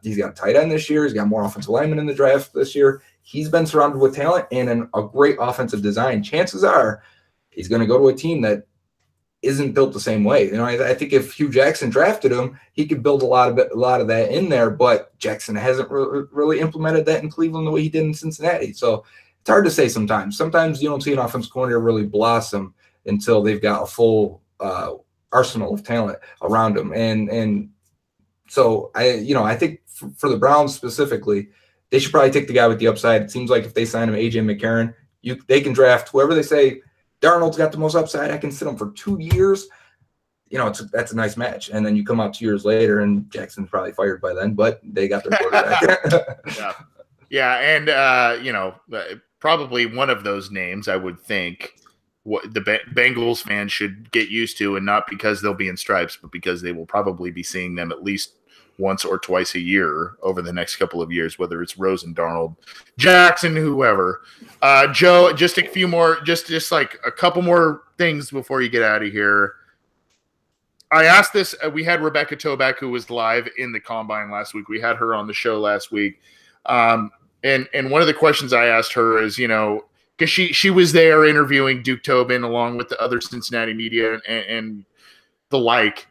B: He's got a tight end this year. He's got more offensive linemen in the draft this year. He's been surrounded with talent and a great offensive design. Chances are he's going to go to a team that isn't built the same way. I think if Hugh Jackson drafted him, he could build a lot of that in there, but Jackson hasn't really implemented that in Cleveland the way he did in Cincinnati. So it's hard to say sometimes. Sometimes you don't see an offensive coordinator really blossom until they've got a full arsenal of talent around them. And so I think for the Browns specifically, they should probably take the guy with the upside. It seems like if they sign him, AJ McCarron, they can draft whoever they say. Darnold's got the most upside. I can sit him for 2 years. That's a nice match. And then you come out 2 years later, and Jackson's probably fired by then, but they got their quarterback.
A: Yeah, and probably one of those names I would think what the Bengals fans should get used to, and not because they'll be in stripes, but because they will probably be seeing them at least once or twice a year over the next couple of years, whether it's Rosen, Darnold, Jackson, whoever. Joe, just a few more, just like a couple more things before you get out of here. I asked this. We had Rebecca Toback, who was live in the Combine last week. We had her on the show last week. And one of the questions I asked her is, because she was there interviewing Duke Tobin along with the other Cincinnati media and the like.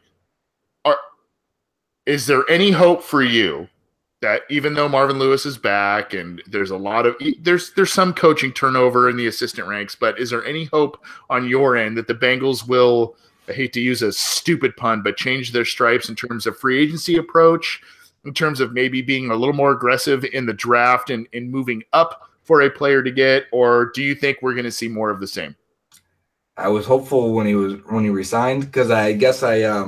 A: Is there any hope for you that even though Marvin Lewis is back and there's some coaching turnover in the assistant ranks, but is there any hope on your end that the Bengals will, I hate to use a stupid pun, but change their stripes in terms of free agency approach, in terms of maybe being a little more aggressive in the draft and moving up for a player to get, or do you think we're going to see more of the same?
B: I was hopeful when he resigned, because I guess I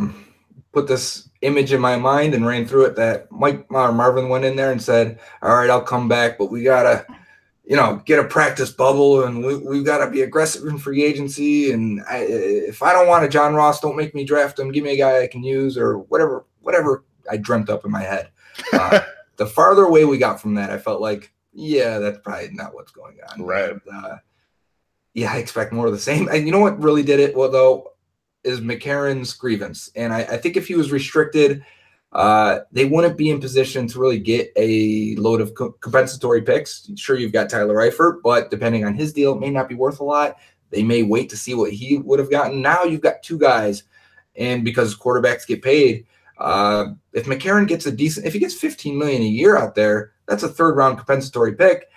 B: put this image in my mind and ran through it that Marvin went in there and said, all right, I'll come back, but we got to, get a practice bubble, and we've got to be aggressive in free agency. And if I don't want a John Ross, don't make me draft him. Give me a guy I can use, or whatever I dreamt up in my head. The farther away we got from that, I felt like, yeah, that's probably not what's going on.
A: Right.
B: And, yeah, I expect more of the same. And you know what really did it, well, though, is McCarron's grievance. And I think if he was restricted, they wouldn't be in position to really get a load of compensatory picks. Sure, you've got Tyler Eifert, but depending on his deal, it may not be worth a lot. They may wait to see what he would have gotten. Now you've got two guys, and because quarterbacks get paid, if McCarron gets if he gets $15 million a year out there, that's a third-round compensatory pick.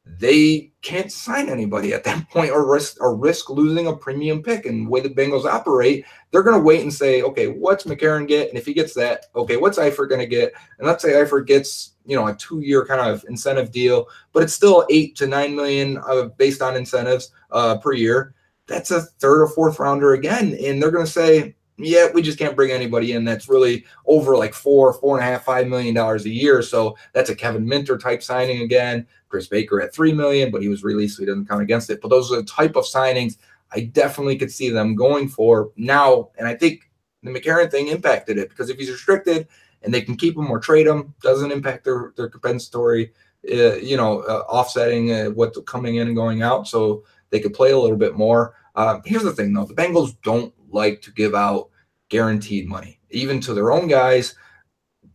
B: They can't sign anybody at that point or risk losing a premium pick. And the way the Bengals operate, they're going to wait and say, okay, what's McCarron get? And if he gets that, okay, what's Eifert going to get? And let's say Eifert gets, a 2-year kind of incentive deal, but it's still $8 to $9 million based on incentives per year. That's a third or fourth rounder again. And they're going to say, yeah, we just can't bring anybody in that's really over like $4.5 million a year. So that's a Kevin Minter type signing again. Chris Baker at $3 million, but he was released, so he doesn't count against it. But those are the type of signings I definitely could see them going for now. And I think the McCarron thing impacted it, because if he's restricted and they can keep him or trade him, doesn't impact their compensatory, offsetting what's coming in and going out, so they could play a little bit more. Here's the thing, though. The Bengals don't like to give out guaranteed money, even to their own guys.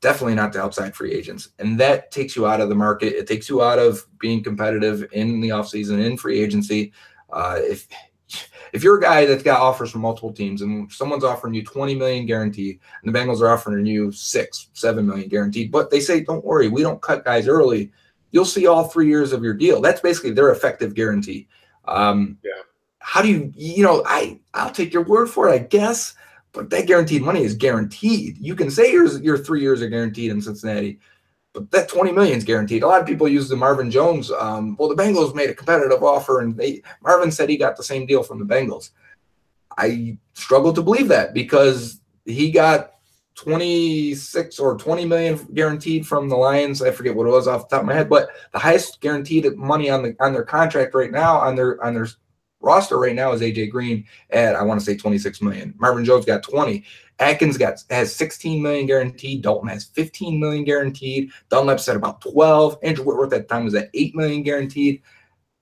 B: Definitely not to outside free agents. And that takes you out of the market. It takes you out of being competitive in the offseason, in free agency. If you're a guy that's got offers from multiple teams and someone's offering you $20 million guaranteed and the Bengals are offering you $6-7 million guaranteed, but they say, don't worry, we don't cut guys early, you'll see all 3 years of your deal. That's basically their effective guarantee. How do I'll take your word for it, I guess. But that guaranteed money is guaranteed. You can say your 3 years are guaranteed in Cincinnati, but that $20 million is guaranteed. A lot of people use the Marvin Jones. The Bengals made a competitive offer, and Marvin said he got the same deal from the Bengals. I struggle to believe that, because he got 26 or 20 million guaranteed from the Lions. I forget what it was off the top of my head, but the highest guaranteed money on their contract right now, on their roster right now, is AJ Green at, I want to say, 26 million. Marvin Jones got 20. Atkins has 16 million guaranteed. Dalton has 15 million guaranteed. Dunlap said about 12. Andrew Whitworth at the time was at 8 million guaranteed.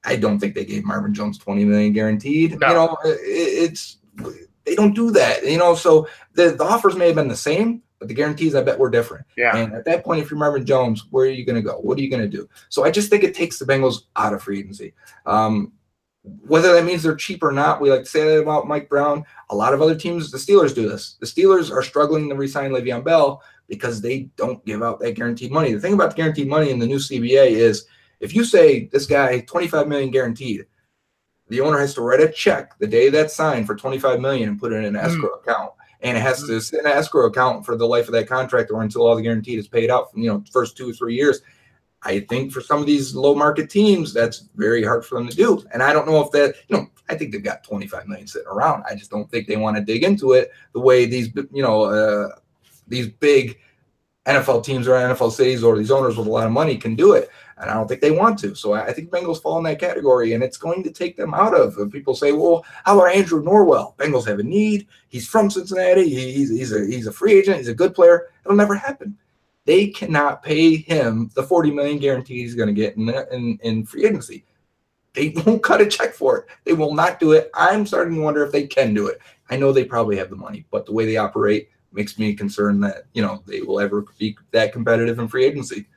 B: I don't think they gave Marvin Jones 20 million guaranteed.
A: No.
B: They don't do that. So the offers may have been the same, but the guarantees, I bet, were different.
A: Yeah.
B: And at that point, if you're Marvin Jones, where are you going to go? What are you going to do? So I just think it takes the Bengals out of free agency. Whether that means they're cheap or not, we like to say that about Mike Brown. A lot of other teams, the Steelers do this. The Steelers are struggling to re-sign Le'Veon Bell because they don't give out that guaranteed money. The thing about the guaranteed money in the new CBA is, if you say this guy $25 million guaranteed, the owner has to write a check the day that's signed for $25 million and put it in an escrow account. And it has to sit in an escrow account for the life of that contract, or until all the guaranteed is paid out from, the first 2 or 3 years. I think for some of these low market teams, that's very hard for them to do. And I don't know if that, I think they've got 25 million sitting around. I just don't think they want to dig into it the way these big NFL teams or NFL cities or these owners with a lot of money can do it. And I don't think they want to. So I think Bengals fall in that category, and it's going to take them out of. People say, well, how about Andrew Norwell? Bengals have a need. He's from Cincinnati. He's a free agent. He's a good player. It'll never happen. They cannot pay him the $40 million guarantee he's going to get in free agency. They won't cut a check for it. They will not do it. I'm starting to wonder if they can do it. I know they probably have the money, but the way they operate makes me concerned that, they will ever be that competitive in free agency.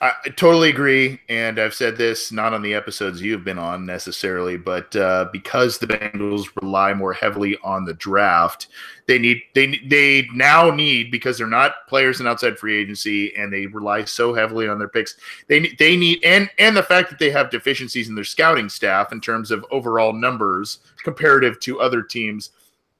A: I totally agree, and I've said this not on the episodes you've been on necessarily, but because the Bengals rely more heavily on the draft, they now need, because they're not players in outside free agency and they rely so heavily on their picks, they need, and the fact that they have deficiencies in their scouting staff in terms of overall numbers comparative to other teams,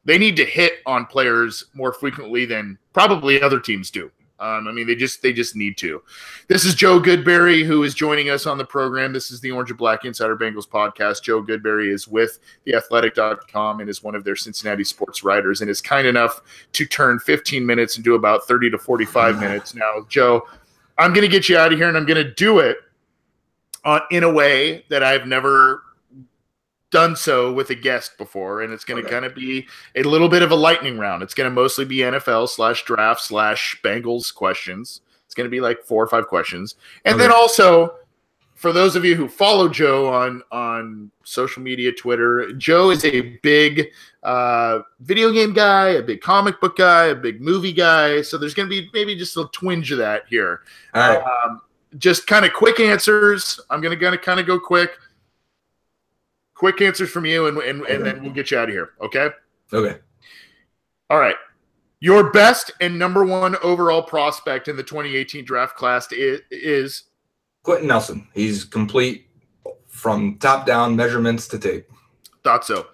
A: they need to hit on players more frequently than probably other teams do. They just need to. This is Joe Goodberry, who is joining us on the program. This is the Orange and Black Insider Bengals podcast. Joe Goodberry is with theathletic.com and is one of their Cincinnati sports writers, and is kind enough to turn 15 minutes into about 30 to 45 minutes. Now, Joe, I'm going to get you out of here, and I'm going to do it in a way that I've never done so with a guest before, and it's going to kind of be a little bit of a lightning round. It's going to mostly be NFL/draft/Bengals questions. It's going to be like 4 or 5 questions. And then also, for those of you who follow Joe on social media, Twitter, Joe is a big video game guy, a big comic book guy, a big movie guy. So there's going to be maybe just a twinge of that here.
B: All right.
A: Just kind of quick answers. I'm going to kind of go quick. Quick answers from you, and then we'll get you out of here, okay?
B: Okay.
A: All right. Your best and number 1 overall prospect in the 2018 draft class is
B: Quentin Nelson. He's complete from top down, measurements to tape.
A: Thought so.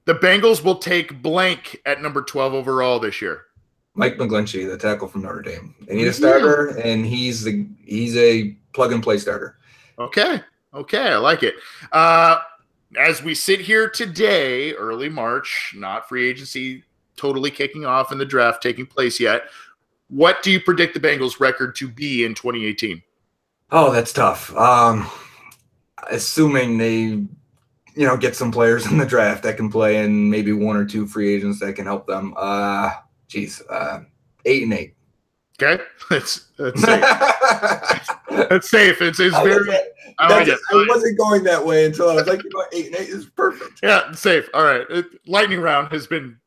A: The Bengals will take blank at number 12 overall this year.
B: Mike McGlinchey, the tackle from Notre Dame. They need a starter, and he's a plug-and-play starter.
A: Okay, I like it. As we sit here today, early March, not free agency totally kicking off and the draft taking place yet, what do you predict the Bengals' record to be in 2018?
B: Oh, that's tough. Assuming they, get some players in the draft that can play and maybe 1 or 2 free agents that can help them. 8-8.
A: Okay, that's safe. That's safe. It's very.
B: I wasn't going that way until I was like, 8-8 is perfect.
A: Yeah, safe. All right, lightning round has been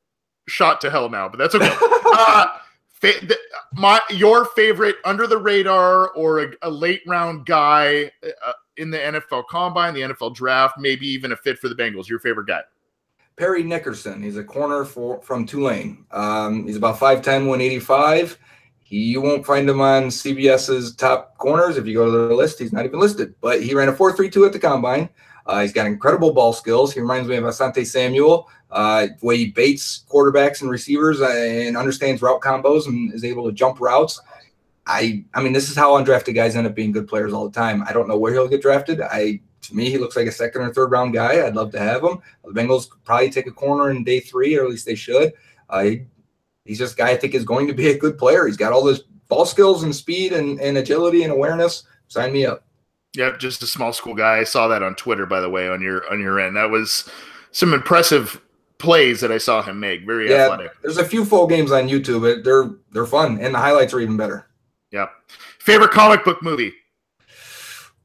A: shot to hell now, but that's okay. Your favorite under the radar or a late round guy in the NFL Combine, the NFL Draft, maybe even a fit for the Bengals. Your favorite guy?
B: Perry Nickerson. He's a corner from Tulane. He's about 5'10", 185. You won't find him on CBS's top corners. If you go to the list, he's not even listed. But he ran a 4.32 at the Combine. He's got incredible ball skills. He reminds me of Asante Samuel, the way he baits quarterbacks and receivers and understands route combos and is able to jump routes. I mean, this is how undrafted guys end up being good players all the time. I don't know where he'll get drafted. To me, he looks like a 2nd or 3rd round guy. I'd love to have him. The Bengals could probably take a corner in day 3, or at least they should. He's just a guy I think is going to be a good player. He's got all this ball skills and speed and agility and awareness. Sign me up.
A: Yep, just a small school guy. I saw that on Twitter, by the way, on your end. That was some impressive plays that I saw him make. Very athletic.
B: There's a few full games on YouTube. They're fun, and the highlights are even better.
A: Yep. Favorite comic book movie?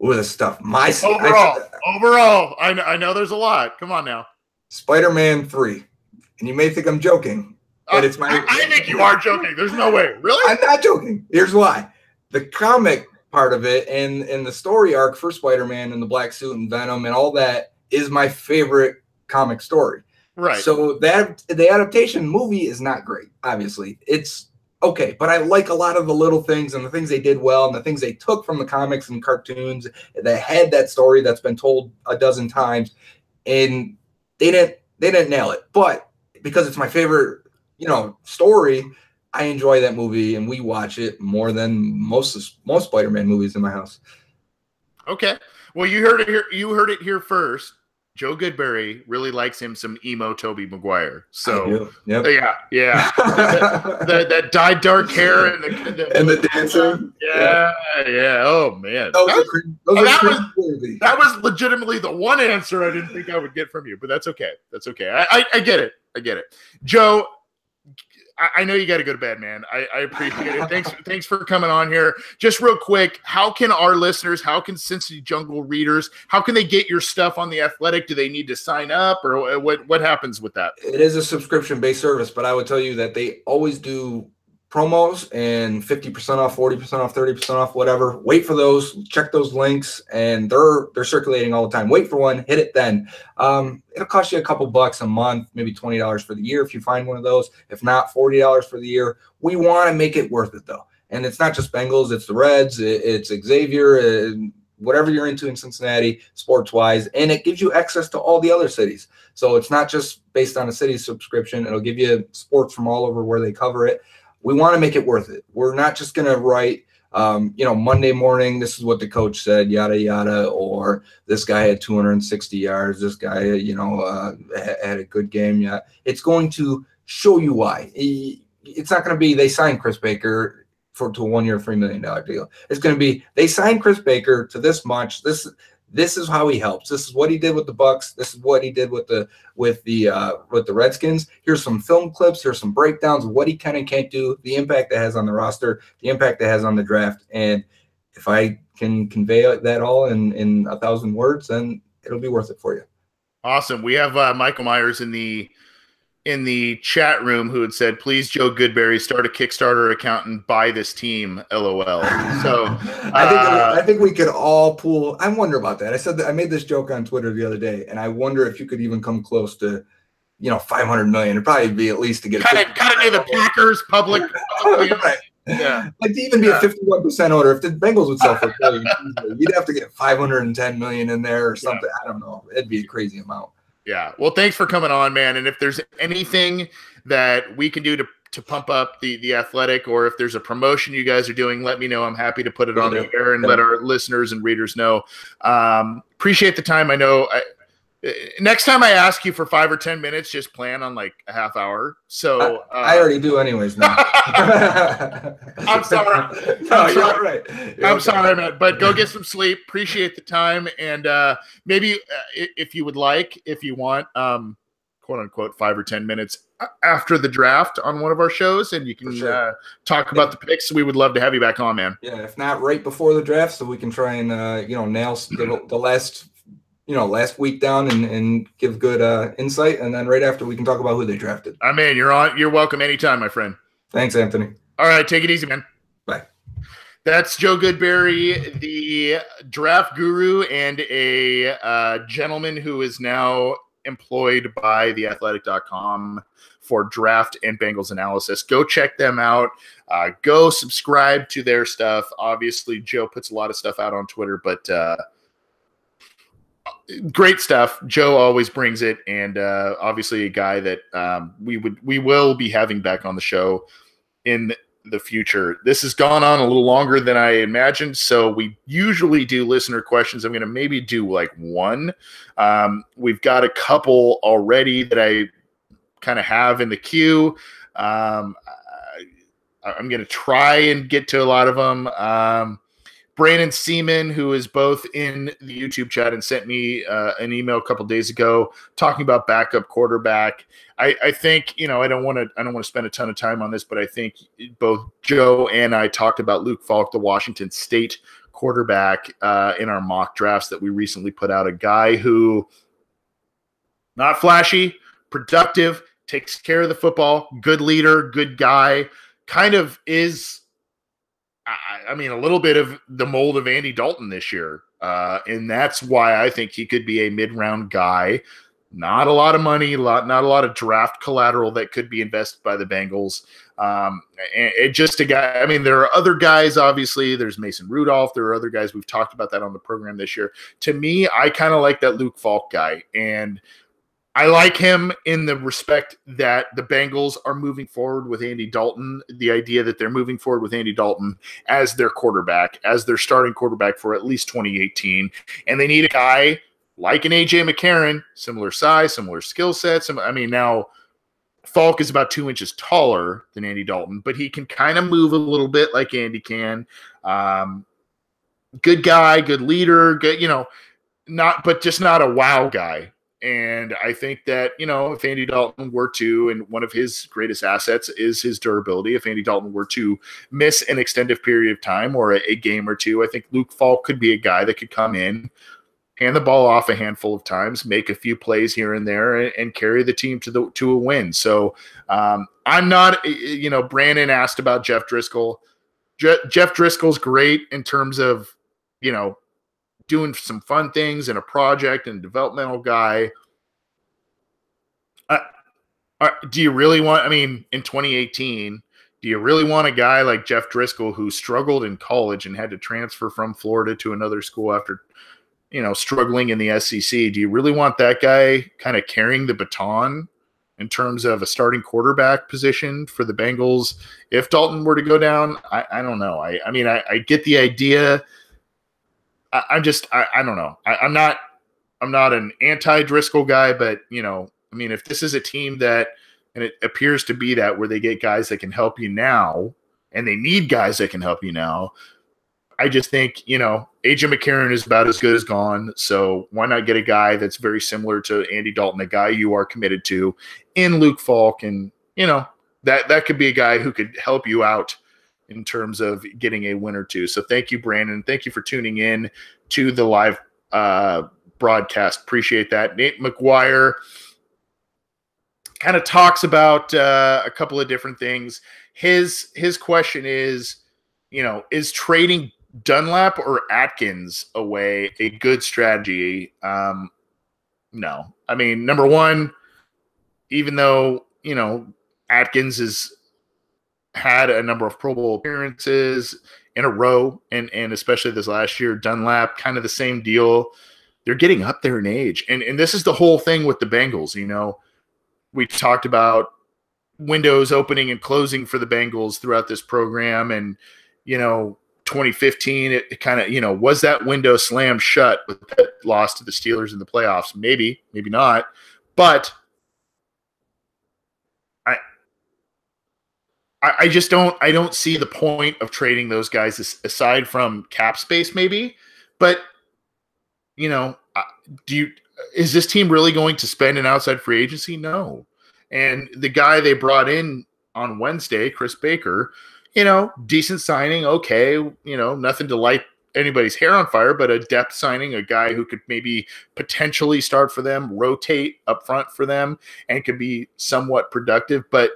B: Ooh, this stuff.
A: Overall. I know there's a lot. Come on now.
B: Spider-Man 3. And you may think I'm joking, but it's my.
A: I think you are joking. There's no way. Really?
B: I'm not joking. Here's why. The comic part of it and the story arc for Spider-Man and the black suit and Venom and all that is my favorite comic story.
A: Right.
B: So the adaptation movie is not great. Obviously, it's okay, but I like a lot of the little things and the things they did well and the things they took from the comics and cartoons that had that story that's been told a dozen times, and they didn't nail it. But because it's my favorite, story, I enjoy that movie, and we watch it more than most Spider-Man movies in my house.
A: Okay. Well, you heard it here. You heard it here first. Joe Goodberry really likes him some emo Tobey Maguire. So
B: yep.
A: Yeah. that dyed dark hair and the
B: dancing.
A: Yeah. Oh man. That was legitimately the one answer I didn't think I would get from you, but that's okay. I get it. Joe, I know you got to go to bed, man. I appreciate it. Thanks for coming on here. Just real quick, how can our listeners, how can Cincinnati Jungle readers, how can they get your stuff on The Athletic? Do they need to sign up, or what happens with that?
B: It is a subscription-based service, but I would tell you that they always do promos and 50% off, 40% off, 30% off, whatever. Wait for those, check those links, and they're circulating all the time. Wait for one, hit it then. It'll cost you a couple bucks a month, maybe $20 for the year if you find one of those. If not, $40 for the year. We want to make it worth it, though. And it's not just Bengals, it's the Reds, it's Xavier, whatever you're into in Cincinnati, sports-wise, and it gives you access to all the other cities. So it's not just based on a city subscription. It'll give you sports from all over where they cover it. We want to make it worth it. We're not just going to write, Monday morning, this is what the coach said, yada, yada, or this guy had 260 yards. This guy, had a good game. Yeah. It's going to show you why. It's not going to be they signed Chris Baker to a 1 year, $3 million deal. It's going to be they signed Chris Baker to this much. this is how he helps. This is what he did with the Bucks. This is what he did with the Redskins. Here's some film clips. Here's some breakdowns of what he can and can't do, the impact that has on the roster, the impact that has on the draft. And if I can convey that all in 1,000 words, then it'll be worth it for you.
A: Awesome. We have Michael Myers in the chat room who had said, please, Joe Goodberry, start a Kickstarter account and buy this team, LOL. So
B: I think we could all pool. I wonder about that. I said that I made this joke on Twitter the other day, and I wonder if you could even come close to, 500 million. It'd probably be at least to get
A: kind of do the Packers public.
B: Right.
A: Yeah.
B: Like to even be a 51% owner, if the Bengals would sell for $1 billion, you'd have to get 510 million in there or something. Yeah. I don't know. It'd be a crazy amount.
A: Yeah. Well, thanks for coming on, man. And if there's anything that we can do to pump up the Athletic, or if there's a promotion you guys are doing, let me know. I'm happy to put it on the air and let our listeners and readers know. Appreciate the time. I know next time I ask you for 5 or 10 minutes, just plan on like a half hour. So
B: I already do anyways now.
A: I'm sorry.
B: No, you're right.
A: I'm sorry, man, but go get some sleep. Appreciate the time. And maybe if you want, quote unquote, 5 or 10 minutes after the draft on one of our shows, and you can talk about the picks. We would love to have you back on, man.
B: Yeah. If not right before the draft, so we can try and, nail the last week down and give good insight. And then right after we can talk about who they drafted.
A: I mean, you're welcome anytime, my friend.
B: Thanks, Anthony.
A: All right. Take it easy, man.
B: Bye.
A: That's Joe Goodberry, the draft guru and a gentleman who is now employed by theathletic.com for draft and Bengals analysis. Go check them out. Go subscribe to their stuff. Obviously, Joe puts a lot of stuff out on Twitter, but great stuff. Joe always brings it, and obviously a guy that we will be having back on the show in the future. This has gone on a little longer than I imagined, so we usually do listener questions. I'm going to maybe do like one. We've got a couple already that I kind of have in the queue. I'm going to try and get to a lot of them. Brandon Seaman, who is both in the YouTube chat and sent me an email a couple days ago talking about backup quarterback. I think, I don't want to spend a ton of time on this, but I think both Joe and I talked about Luke Falk, the Washington State quarterback, in our mock drafts that we recently put out. A guy who, not flashy, productive, takes care of the football, good leader, good guy, kind of is, a little bit of the mold of Andy Dalton this year. And that's why I think he could be a mid-round guy. Not a lot of money, not a lot of draft collateral that could be invested by the Bengals. And just a guy, there are other guys, obviously. There's Mason Rudolph. There are other guys. We've talked about that on the program this year. To me, I kind of like that Luke Falk guy. And I like him in the respect that the Bengals are moving forward with Andy Dalton, the idea that they're moving forward with Andy Dalton as their quarterback, as their starting quarterback for at least 2018. And they need a guy like an A.J. McCarron, similar size, similar skill sets. Now Falk is about 2 inches taller than Andy Dalton, but he can kind of move a little bit like Andy can. Good guy, good leader, good, just not a wow guy. And I think that, if Andy Dalton were to, and one of his greatest assets is his durability, if Andy Dalton were to miss an extended period of time or a game or two, I think Luke Falk could be a guy that could come in, hand the ball off a handful of times, make a few plays here and there, and carry the team to a win. So I'm not, Brandon asked about Jeff Driscoll. Jeff Driscoll's great in terms of, doing some fun things in a project and developmental guy. Do you really want, in 2018, do you really want a guy like Jeff Driscoll who struggled in college and had to transfer from Florida to another school after, struggling in the SEC? Do you really want that guy kind of carrying the baton in terms of a starting quarterback position for the Bengals if Dalton were to go down? I don't know. I get the idea. I don't know. I'm not an anti-Driscoll guy, but if this is a team that, and it appears to be that, where they get guys that can help you now, and they need guys that can help you now, I just think, AJ McCarron is about as good as gone. So why not get a guy that's very similar to Andy Dalton, a guy you are committed to in Luke Falk? And, that could be a guy who could help you out in terms of getting a win or two. So thank you, Brandon. Thank you for tuning in to the live broadcast. Appreciate that. Nate McGuire kind of talks about a couple of different things. His question is, is trading Dunlap or Atkins away a good strategy? No. I mean, number one, even though, Atkins has had a number of Pro Bowl appearances in a row, and especially this last year, Dunlap, kind of the same deal. They're getting up there in age. And this is the whole thing with the Bengals. We talked about windows opening and closing for the Bengals throughout this program. And, 2015, it kind of, was that window slammed shut with that loss to the Steelers in the playoffs? Maybe, maybe not. But I just don't see the point of trading those guys aside from cap space, maybe. But, is this team really going to spend an outside free agency? No. And the guy they brought in on Wednesday, Chris Baker, decent signing. Okay. Nothing to light anybody's hair on fire, but a depth signing, a guy who could maybe potentially start for them, rotate up front for them, and could be somewhat productive. But,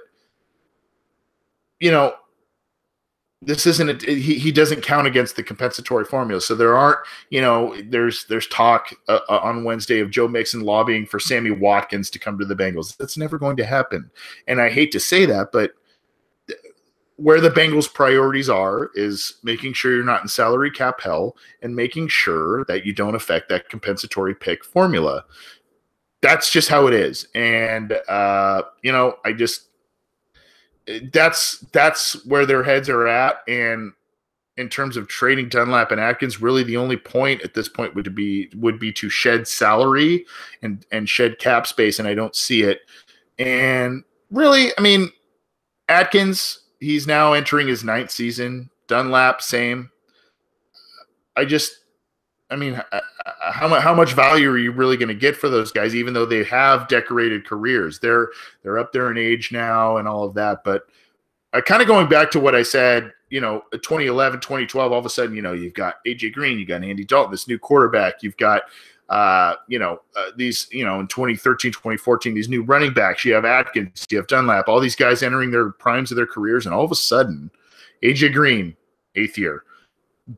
A: this isn't he doesn't count against the compensatory formula. So there aren't, there's talk on Wednesday of Joe Mixon lobbying for Sammy Watkins to come to the Bengals. That's never going to happen. And I hate to say that, but where the Bengals' priorities are is making sure you're not in salary cap hell and making sure that you don't affect that compensatory pick formula. That's just how it is. And, that's where their heads are at. And in terms of trading Dunlap and Atkins, really the only point at this point would be to shed salary and shed cap space. And I don't see it. And really, I mean, Atkins, he's now entering his 9th season. Dunlap, same. How much value are you really going to get for those guys, even though they have decorated careers? They're up there in age now and all of that. But kind of going back to what I said, 2011, 2012, all of a sudden, you've got AJ Green, you got Andy Dalton, this new quarterback. You've got, these, in 2013, 2014, these new running backs. You have Atkins, you have Dunlap, all these guys entering their primes of their careers. And all of a sudden, AJ Green, 8th year,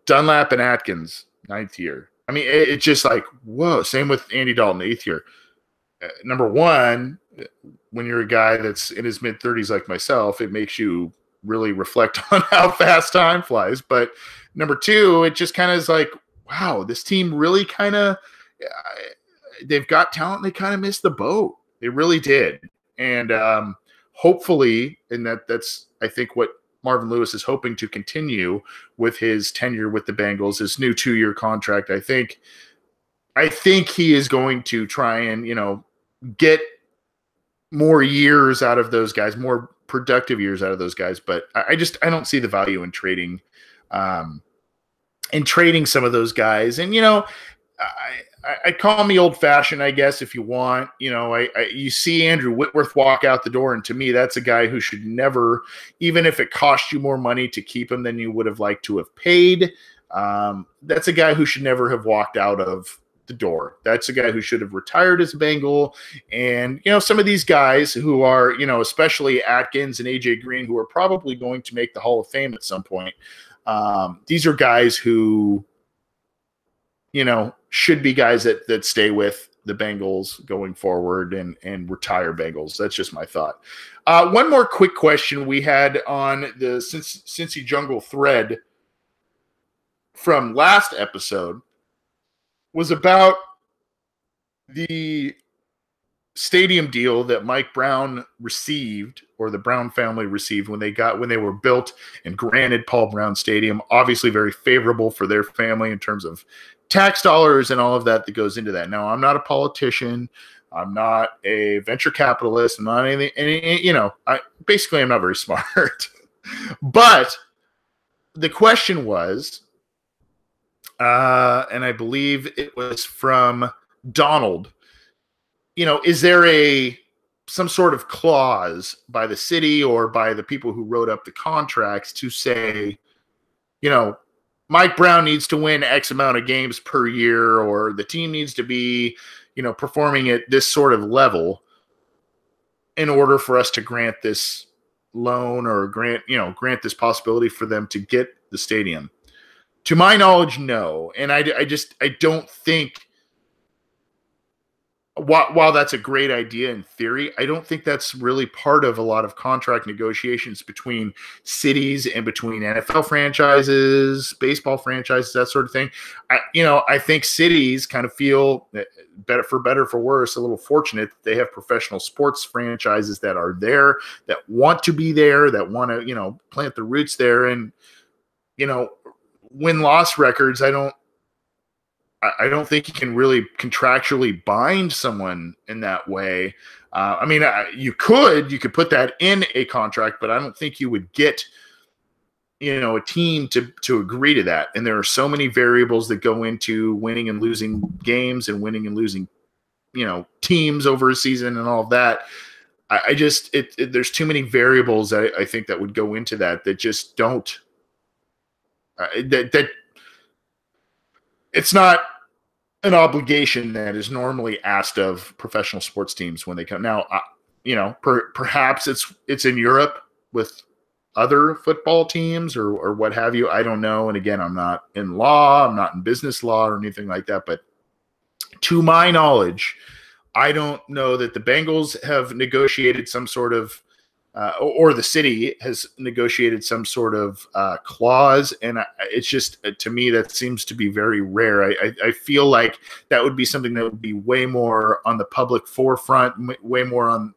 A: Dunlap and Atkins, 9th year. I mean, it's just like, whoa. Same with Andy Dalton, 8th year. Number one, when you're a guy that's in his mid-30s like myself, it makes you really reflect on how fast time flies. But number two, it just kind of is like, wow, this team really kind of they've got talent. They kind of missed the boat. They really did. And hopefully, and that's I think what Marvin Lewis is hoping to continue with his tenure with the Bengals, his new 2-year contract. I think he is going to try and, get more years out of those guys, more productive years out of those guys. But I don't see the value in trading some of those guys. And, I call me old fashioned, I guess, if you want. You see Andrew Whitworth walk out the door, and to me, that's a guy who should never, even if it cost you more money to keep him than you would have liked to have paid, that's a guy who should never have walked out of the door. That's a guy who should have retired as a Bengal. And, some of these guys who are, especially Atkins and AJ Green, who are probably going to make the Hall of Fame at some point. These are guys who, should be guys that stay with the Bengals going forward and retire Bengals. That's just my thought. One more quick question we had on the Cincy Jungle thread from last episode was about the stadium deal that Mike Brown received, or the Brown family received when they were built and granted Paul Brown Stadium. Obviously very favorable for their family in terms of tax dollars and all of that goes into that. Now, I'm not a politician. I'm not a venture capitalist. I'm not anything, I'm not very smart. But the question was, and I believe it was from Donald. Is there some sort of clause by the city or by the people who wrote up the contracts to say, Mike Brown needs to win X amount of games per year, or the team needs to be, performing at this sort of level in order for us to grant this loan or grant this possibility for them to get the stadium? To my knowledge, no. And I don't think, while that's a great idea in theory, I don't think that's really part of a lot of contract negotiations between cities and between NFL franchises, baseball franchises, that sort of thing. I think cities kind of feel, for better for worse, a little fortunate that they have professional sports franchises that are there, that want to be there, that want to, plant the roots there. And, win-loss records, I don't think you can really contractually bind someone in that way. You could put that in a contract, but I don't think you would get, a team to agree to that. And there are so many variables that go into winning and losing games and winning and losing, teams over a season and all of that. There's too many variables I think that would go into that just don't, that it's not an obligation that is normally asked of professional sports teams when they come. Now, perhaps it's in Europe with other football teams or what have you. I don't know. And again, I'm not in law, I'm not in business law or anything like that. But to my knowledge, I don't know that the Bengals have negotiated some sort of or the city has negotiated some sort of clause. And it's just, to me, that seems to be very rare. I feel like that would be something that would be way more on the public forefront, way more on,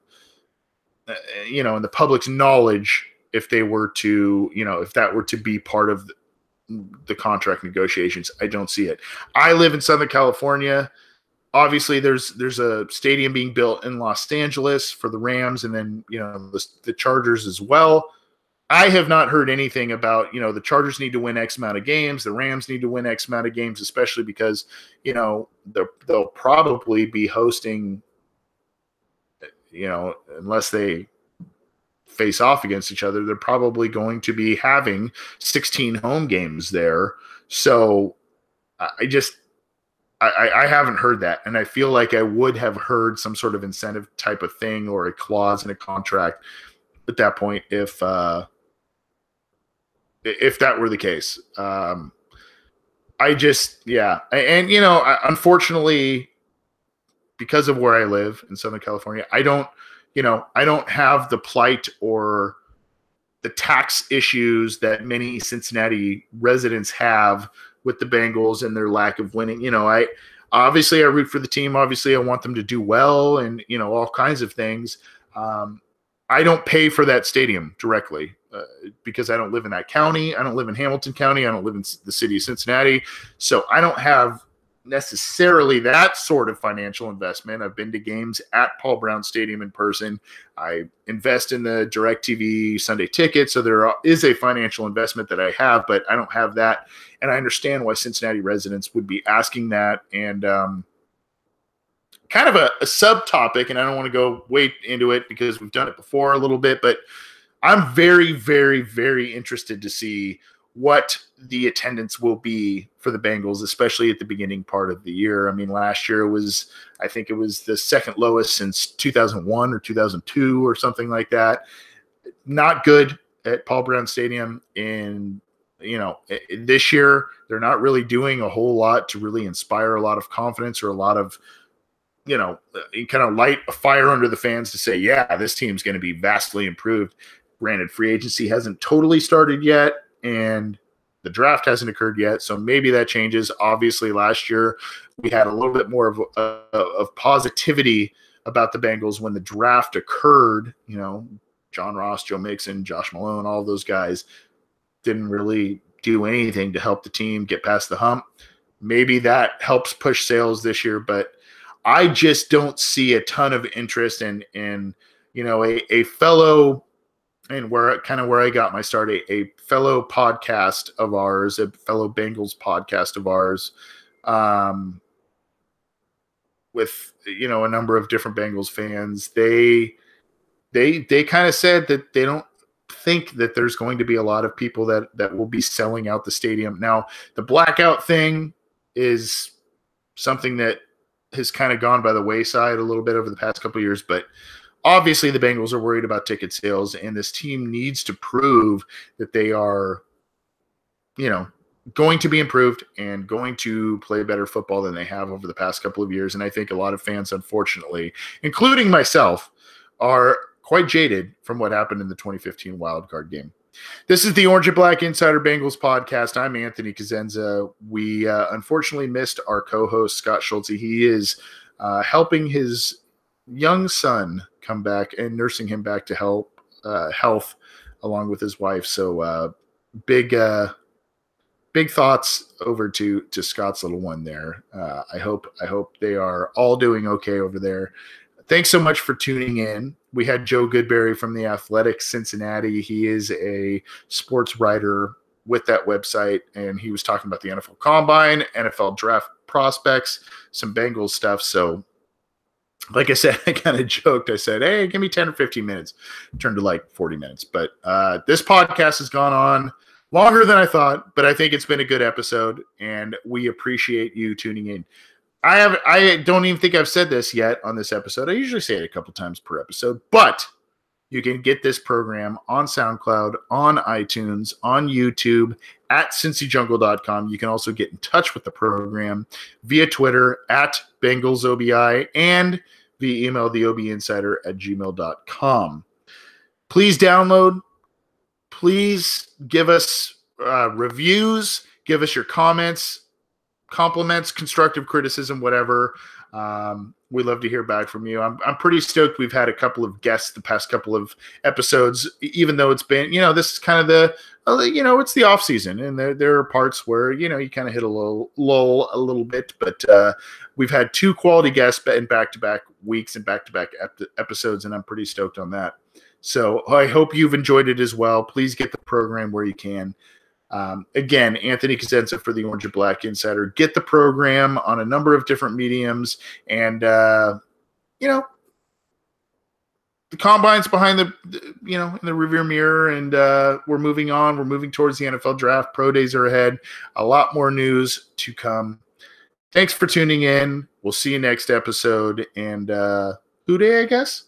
A: in the public's knowledge if they were to, if that were to be part of the contract negotiations. I don't see it. I live in Southern California. Obviously, there's a stadium being built in Los Angeles for the Rams, and then the Chargers as well. I have not heard anything about the Chargers need to win X amount of games, the Rams need to win X amount of games, especially because they'll probably be hosting, unless they face off against each other, they're probably going to be having 16 home games there. So I haven't heard that, and I feel like I would have heard some sort of incentive type of thing or a clause in a contract at that point if that were the case. Unfortunately, because of where I live in Southern California, I don't have the plight or the tax issues that many Cincinnati residents have with the Bengals and their lack of winning. I root for the team. Obviously I want them to do well and, all kinds of things. I don't pay for that stadium directly because I don't live in that county. I don't live in Hamilton County. I don't live in the city of Cincinnati. So I don't have necessarily that sort of financial investment. I've been to games at Paul Brown Stadium in person. I invest in the DirecTV Sunday ticket. So there is a financial investment that I have, but I don't have that. And I understand why Cincinnati residents would be asking that. And kind of a subtopic, and I don't want to go way into it because we've done it before a little bit, but I'm very, very, very interested to see what the attendance will be for the Bengals, especially at the beginning part of the year. I mean, last year I think it was the second lowest since 2001 or 2002 or something like that. Not good at Paul Brown Stadium. And, this year they're not really doing a whole lot to really inspire a lot of confidence or a lot of, kind of light a fire under the fans to say, yeah, this team's going to be vastly improved. Granted, free agency hasn't totally started yet, and the draft hasn't occurred yet, so maybe that changes. Obviously, last year we had a little bit more of positivity about the Bengals when the draft occurred. John Ross, Joe Mixon, Josh Malone, all of those guys didn't really do anything to help the team get past the hump. Maybe that helps push sales this year, but I just don't see a ton of interest in a fellow and where I got my start, a fellow podcast of ours, a fellow Bengals podcast of ours, with a number of different Bengals fans. They kind of said that they don't think that there's going to be a lot of people that will be selling out the stadium. Now, the blackout thing is something that has kind of gone by the wayside a little bit over the past couple of years, but obviously the Bengals are worried about ticket sales, and this team needs to prove that they are, going to be improved and going to play better football than they have over the past couple of years. And I think a lot of fans, unfortunately, including myself, are quite jaded from what happened in the 2015 wildcard game. This is the Orange and Black Insider Bengals podcast. I'm Anthony Cosenza. We unfortunately missed our co-host, Scott Schultze. He is helping his young son come back and nursing him back to health along with his wife. So big thoughts over to Scott's little one there. I hope they are all doing okay over there. Thanks so much for tuning in. We had Joe Goodberry from The Athletic Cincinnati. He is a sports writer with that website, and he was talking about the NFL Combine, NFL Draft prospects, some Bengals stuff. So, like I said, I kind of joked. I said, hey, give me 10 or 15 minutes. It turned to like 40 minutes. But this podcast has gone on longer than I thought, but I think it's been a good episode, and we appreciate you tuning in. I don't even think I've said this yet on this episode. I usually say it a couple times per episode, but you can get this program on SoundCloud, on iTunes, on YouTube, at cincyjungle.com. You can also get in touch with the program via Twitter at BengalsOBI and via email, theobinsider@gmail.com. Please download. Please give us reviews. Give us your comments, compliments, constructive criticism, whatever. We love to hear back from you. I'm pretty stoked. We've had a couple of guests the past couple of episodes, even though it's been, this is kind of it's the off season, and there are parts where, you kind of hit a little lull a little bit, but we've had 2 quality guests in back-to-back weeks and back-to-back episodes, and I'm pretty stoked on that. So I hope you've enjoyed it as well. Please get the program where you can. Again, Anthony Cosenza for the Orange and Black Insider. Get the program on a number of different mediums, and the combine's behind in the rearview mirror, and we're moving on. We're moving towards the NFL draft. Pro days are ahead. A lot more news to come. Thanks for tuning in. We'll see you next episode, and Who Day, I guess.